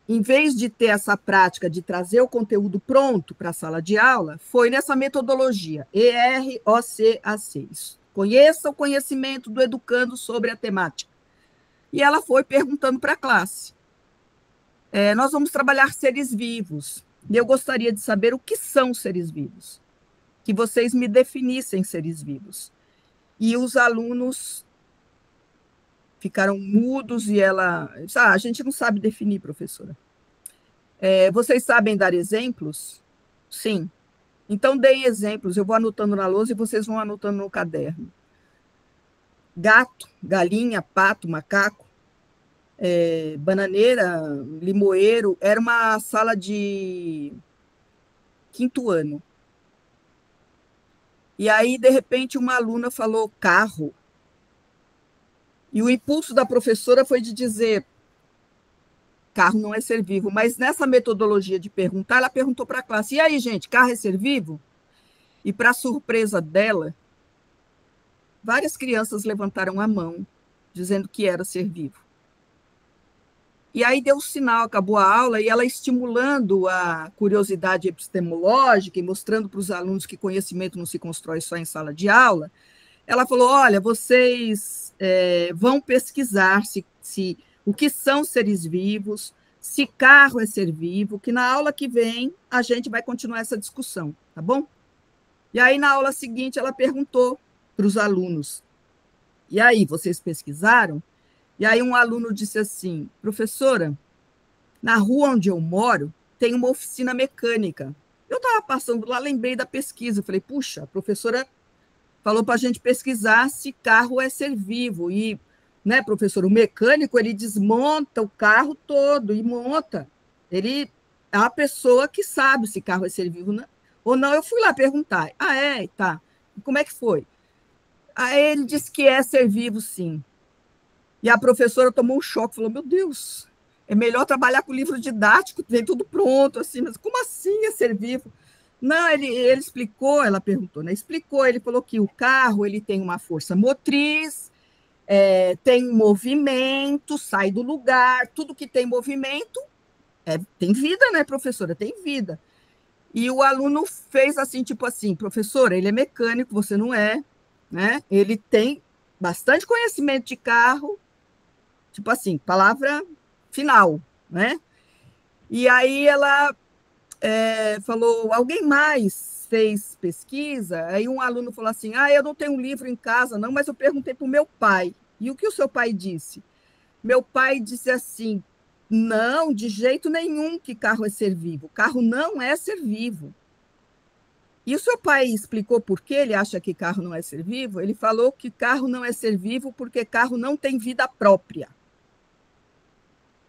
em vez de ter essa prática de trazer o conteúdo pronto para a sala de aula, foi nessa metodologia, EROCAC. Conheça o conhecimento do educando sobre a temática. E ela foi perguntando para a classe. Nós vamos trabalhar seres vivos. E eu gostaria de saber o que são seres vivos. Que vocês me definissem seres vivos. E os alunos ficaram mudos e ela disse, a gente não sabe definir, professora. Vocês sabem dar exemplos? Sim. Então, deem exemplos. Eu vou anotando na lousa e vocês vão anotando no caderno. Gato, galinha, pato, macaco, bananeira, limoeiro. Era uma sala de 5º ano. E aí, de repente, uma aluna falou carro. E o impulso da professora foi de dizer carro não é ser vivo, mas nessa metodologia de perguntar, ela perguntou para a classe, e aí, gente, carro é ser vivo? E, para surpresa dela, várias crianças levantaram a mão, dizendo que era ser vivo. E aí deu o sinal, acabou a aula, e ela estimulando a curiosidade epistemológica e mostrando para os alunos que conhecimento não se constrói só em sala de aula, ela falou, olha, vocês vão pesquisar o que são seres vivos, se carro é ser vivo, que na aula que vem a gente vai continuar essa discussão, tá bom? E aí, na aula seguinte, ela perguntou para os alunos, e aí, vocês pesquisaram? E aí um aluno disse assim, professora, na rua onde eu moro, tem uma oficina mecânica. Eu estava passando lá, lembrei da pesquisa, falei, puxa, a professora falou para a gente pesquisar se carro é ser vivo, e né, professor, o mecânico, ele desmonta o carro todo e monta. Ele é a pessoa que sabe se carro é ser vivo ou não. Eu fui lá perguntar. Tá. E como é que foi? Aí ele disse que é ser vivo, sim. E a professora tomou um choque, falou, meu Deus, é melhor trabalhar com livro didático, tem tudo pronto, assim, mas como assim é ser vivo? Não, ele explicou, ela perguntou, né? Explicou, ele falou que o carro ele tem uma força motriz, tem movimento, sai do lugar, tudo que tem movimento tem vida, né, professora? Tem vida. E o aluno fez assim, tipo assim, professora, ele é mecânico, você não é, né? Ele tem bastante conhecimento de carro, tipo assim, palavra final, né? E aí ela falou, alguém mais fez pesquisa? Aí um aluno falou assim, eu não tenho um livro em casa, não, mas eu perguntei para o meu pai. E o que o seu pai disse? Meu pai disse assim, não, de jeito nenhum que carro é ser vivo. Carro não é ser vivo. E o seu pai explicou por que ele acha que carro não é ser vivo? Ele falou que carro não é ser vivo porque carro não tem vida própria.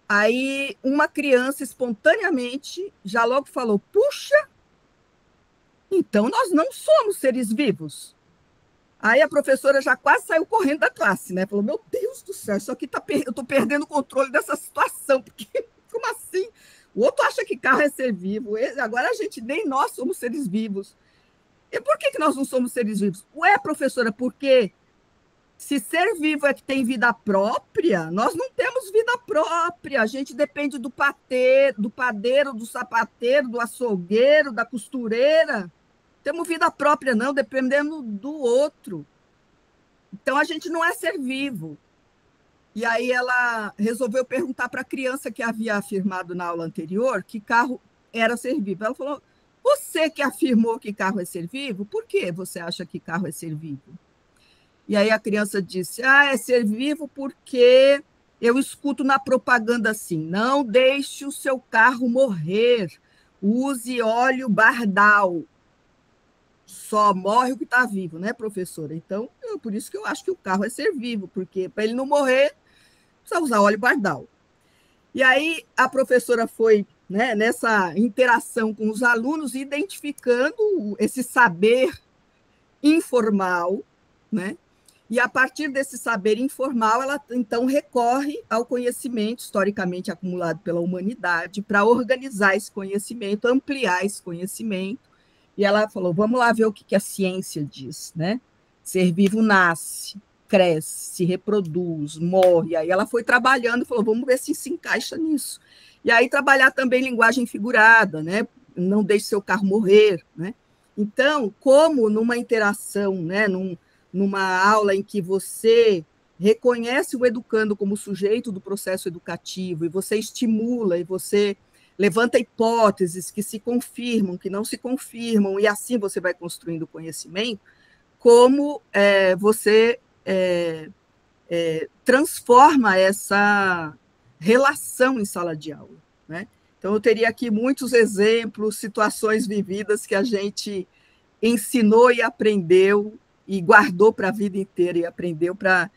Aí uma criança espontaneamente já logo falou, puxa, então nós não somos seres vivos. Aí a professora já quase saiu correndo da classe, né? Falou, meu Deus do céu, isso aqui eu estou perdendo o controle dessa situação, porque como assim? O outro acha que carro é ser vivo. Agora nem nós somos seres vivos. E por que nós não somos seres vivos? Ué, professora, porque se ser vivo é que tem vida própria, nós não temos vida própria. A gente depende do padeiro, do sapateiro, do açougueiro, da costureira. Temos vida própria, não, dependendo do outro. Então, a gente não é ser vivo. E aí ela resolveu perguntar para a criança que havia afirmado na aula anterior que carro era ser vivo. Ela falou, você que afirmou que carro é ser vivo, por que você acha que carro é ser vivo? E aí a criança disse, é ser vivo porque eu escuto na propaganda assim, não deixe o seu carro morrer, use óleo Bardal. Só morre o que está vivo, né, professora? Então, por isso que eu acho que o carro é ser vivo, porque para ele não morrer, precisa usar óleo Bardal. E aí a professora foi, né, nessa interação com os alunos, identificando esse saber informal, né? E a partir desse saber informal, ela então recorre ao conhecimento historicamente acumulado pela humanidade para organizar esse conhecimento, ampliar esse conhecimento. E ela falou, vamos lá ver o que a ciência diz, né? Ser vivo nasce, cresce, se reproduz, morre. Aí ela foi trabalhando e falou, vamos ver se encaixa nisso. E aí trabalhar também linguagem figurada, né? Não deixe seu carro morrer, né? Então, como numa interação, né? Numa aula em que você reconhece o educando como sujeito do processo educativo, e você estimula, e você levanta hipóteses que se confirmam, que não se confirmam, e assim você vai construindo conhecimento, como você transforma essa relação em sala de aula, né? Então, eu teria aqui muitos exemplos, situações vividas que a gente ensinou e aprendeu, e guardou para a vida inteira, e aprendeu para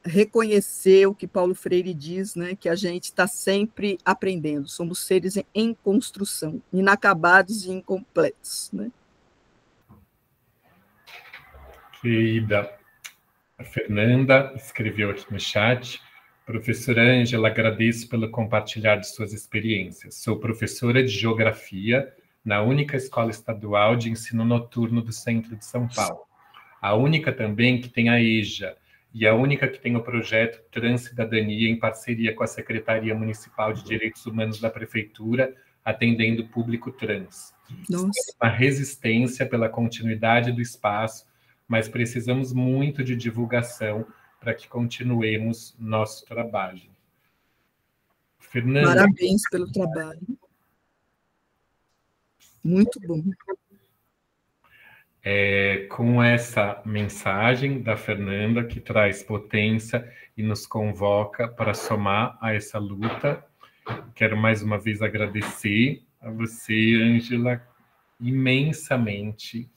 reconhecer o que Paulo Freire diz, né, que a gente está sempre aprendendo, somos seres em construção, inacabados e incompletos. Né? Querida, a Fernanda escreveu aqui no chat, professora Ângela, agradeço pelo compartilhar de suas experiências. Sou professora de Geografia na única escola estadual de ensino noturno do centro de São Paulo. A única também que tem a EJA, e a única que tem o projeto Transcidadania em parceria com a Secretaria Municipal de Direitos Humanos da Prefeitura, atendendo o público trans. Uma resistência pela continuidade do espaço, mas precisamos muito de divulgação para que continuemos nosso trabalho. Fernanda. Parabéns pelo trabalho. Muito bom. Com essa mensagem da Fernanda, que traz potência e nos convoca para somar a essa luta, quero mais uma vez agradecer a você, Ângela, imensamente.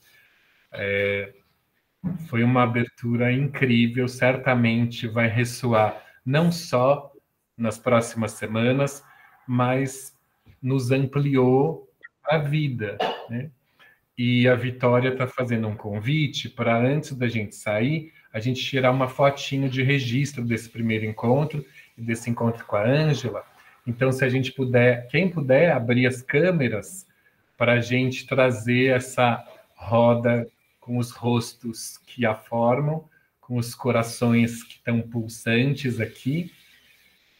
Foi uma abertura incrível, certamente vai ressoar não só nas próximas semanas, mas nos ampliou a vida, né? E a Vitória está fazendo um convite para, antes da gente sair, a gente tirar uma fotinho de registro desse primeiro encontro, e desse encontro com a Ângela. Então, se a gente puder, quem puder, abrir as câmeras para a gente trazer essa roda com os rostos que a formam, com os corações que estão pulsantes aqui,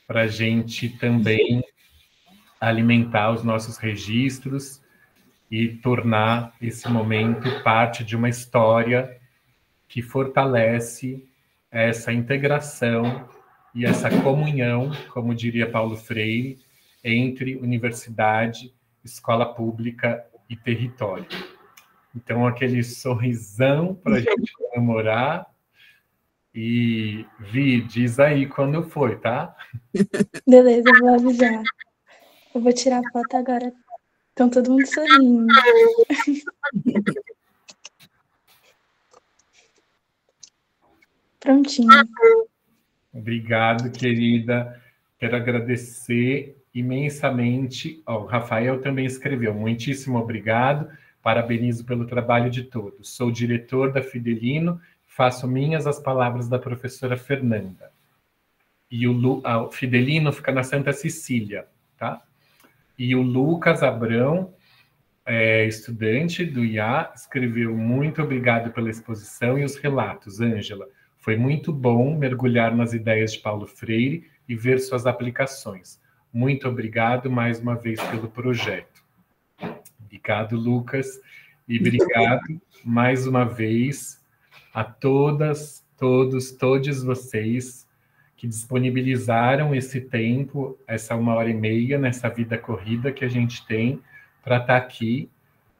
para a gente também alimentar os nossos registros e tornar esse momento parte de uma história que fortalece essa integração e essa comunhão, como diria Paulo Freire, entre universidade, escola pública e território. Então, aquele sorrisão para a gente comemorar. E, Vi, diz aí quando foi, tá? Beleza, eu vou avisar. Eu vou tirar a foto agora. Estão todo mundo sorrindo. Prontinho. Obrigado, querida. Quero agradecer imensamente. O Rafael também escreveu. Muitíssimo obrigado. Parabenizo pelo trabalho de todos. Sou diretor da Fidelino. Faço minhas as palavras da professora Fernanda. E o Fidelino fica na Santa Cecília, tá? E o Lucas Abrão, estudante do IA, escreveu: muito obrigado pela exposição e os relatos, Ângela. Foi muito bom mergulhar nas ideias de Paulo Freire e ver suas aplicações. Muito obrigado mais uma vez pelo projeto. Obrigado, Lucas. E obrigado mais uma vez a todas, todos, todos vocês que disponibilizaram esse tempo, essa 1h30, nessa vida corrida que a gente tem, para estar aqui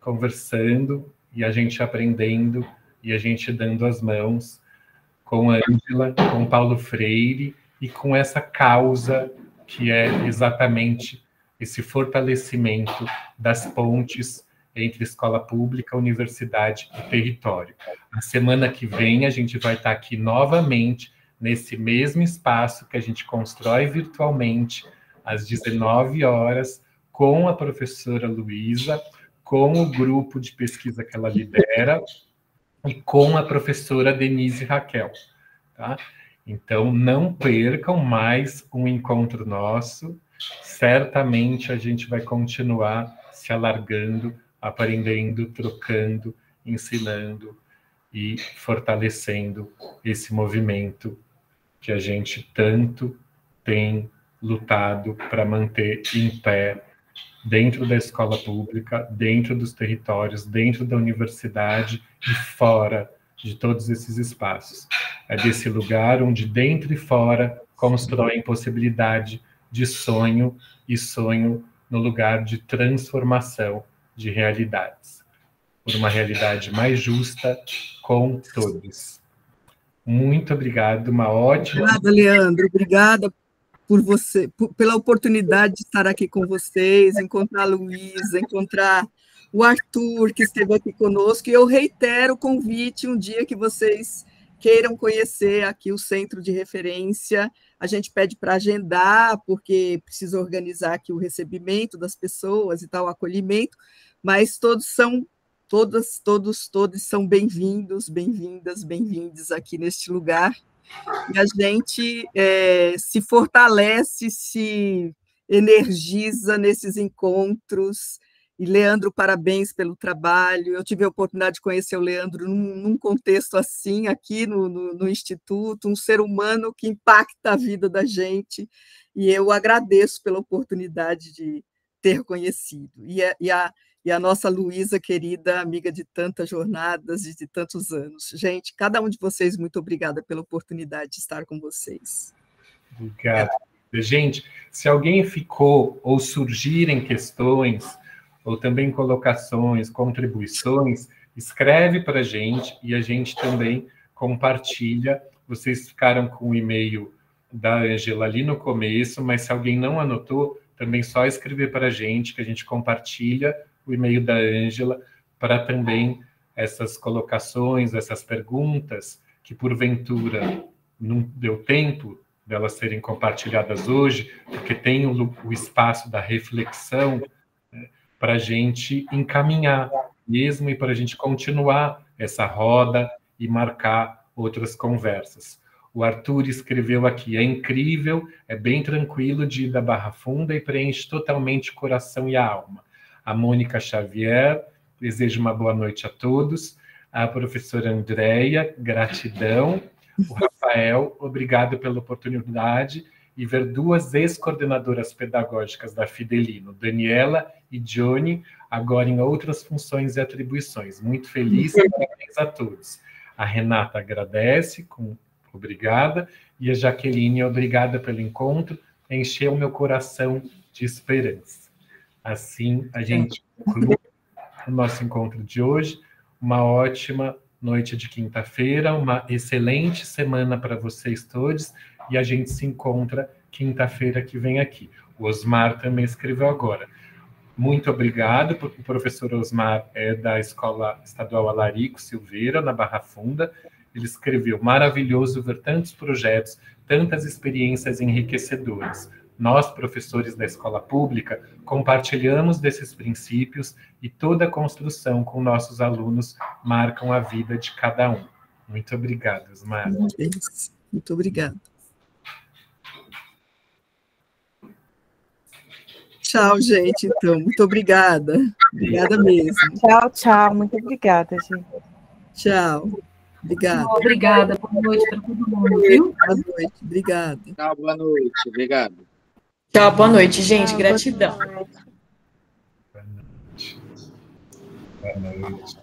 conversando e a gente aprendendo e a gente dando as mãos com a Ângela, com Paulo Freire e com essa causa que é exatamente esse fortalecimento das pontes entre escola pública, universidade e território. A semana que vem a gente vai estar aqui novamente nesse mesmo espaço que a gente constrói virtualmente às 19 horas com a professora Luísa, com o grupo de pesquisa que ela lidera e com a professora Denise Raquel, tá? Então, não percam mais um encontro nosso. Certamente a gente vai continuar se alargando, aprendendo, trocando, ensinando e fortalecendo esse movimento que a gente tanto tem lutado para manter em pé dentro da escola pública, dentro dos territórios, dentro da universidade e fora de todos esses espaços. É desse lugar onde dentro e fora constroem possibilidade de sonho e sonho no lugar de transformação de realidades, por uma realidade mais justa com todos. Muito obrigado, uma ótima... Obrigada, Leandro, obrigada por você, pela oportunidade de estar aqui com vocês, encontrar a Luísa, encontrar o Arthur, que esteve aqui conosco, e eu reitero o convite um dia que vocês queiram conhecer aqui o Centro de Referência. A gente pede para agendar, porque precisa organizar aqui o recebimento das pessoas e tal, o acolhimento, mas todos são bem-vindos, bem-vindas, bem-vindos aqui neste lugar. E a gente se fortalece, se energiza nesses encontros. E, Leandro, parabéns pelo trabalho. Eu tive a oportunidade de conhecer o Leandro num contexto assim, aqui no Instituto, um ser humano que impacta a vida da gente, e eu agradeço pela oportunidade de ter conhecido. E a nossa Luísa, querida, amiga de tantas jornadas e de tantos anos. Gente, cada um de vocês, muito obrigada pela oportunidade de estar com vocês. Obrigado. Gente, se alguém ficou ou surgirem questões, ou também colocações, contribuições, escreve para a gente e a gente também compartilha. Vocês ficaram com o e-mail da Ângela ali no começo, mas se alguém não anotou, também só escrever para a gente, que a gente compartilha o e-mail da Ângela, para também essas colocações, essas perguntas, que porventura não deu tempo delas serem compartilhadas hoje, porque tem o espaço da reflexão, né, para a gente encaminhar mesmo e para a gente continuar essa roda e marcar outras conversas. O Arthur escreveu aqui: é incrível, é bem tranquilo de ir da Barra Funda e preenche totalmente o coração e a alma. A Mônica Xavier deseja uma boa noite a todos. A professora Andréia, gratidão. O Rafael, obrigado pela oportunidade e ver duas ex-coordenadoras pedagógicas da Fidelino, Daniela e Johnny, agora em outras funções e atribuições. Muito feliz e parabéns a todos. A Renata agradece, obrigada, e a Jaqueline, obrigada pelo encontro, encheu meu coração de esperança. Assim, a gente conclui o nosso encontro de hoje. Uma ótima noite de quinta-feira, uma excelente semana para vocês todos, e a gente se encontra quinta-feira que vem aqui. O Osmar também escreveu agora. Muito obrigado, porque o professor Osmar é da Escola Estadual Alarico Silveira, na Barra Funda. Ele escreveu: maravilhoso ver tantos projetos, tantas experiências enriquecedoras. Nós, professores da escola pública, compartilhamos desses princípios e toda a construção com nossos alunos marcam a vida de cada um. Muito obrigado, Osmar. Muito obrigada. Tchau, gente, então. Muito obrigada. Obrigada mesmo. Tchau, tchau. Muito obrigada, gente. Tchau. Obrigada. Obrigada. Boa noite para todo mundo, viu? Boa noite. Obrigada. Tchau, boa noite. Obrigado. Tchau, boa noite, gente. Tchau, Gratidão. boa noite. Boa noite.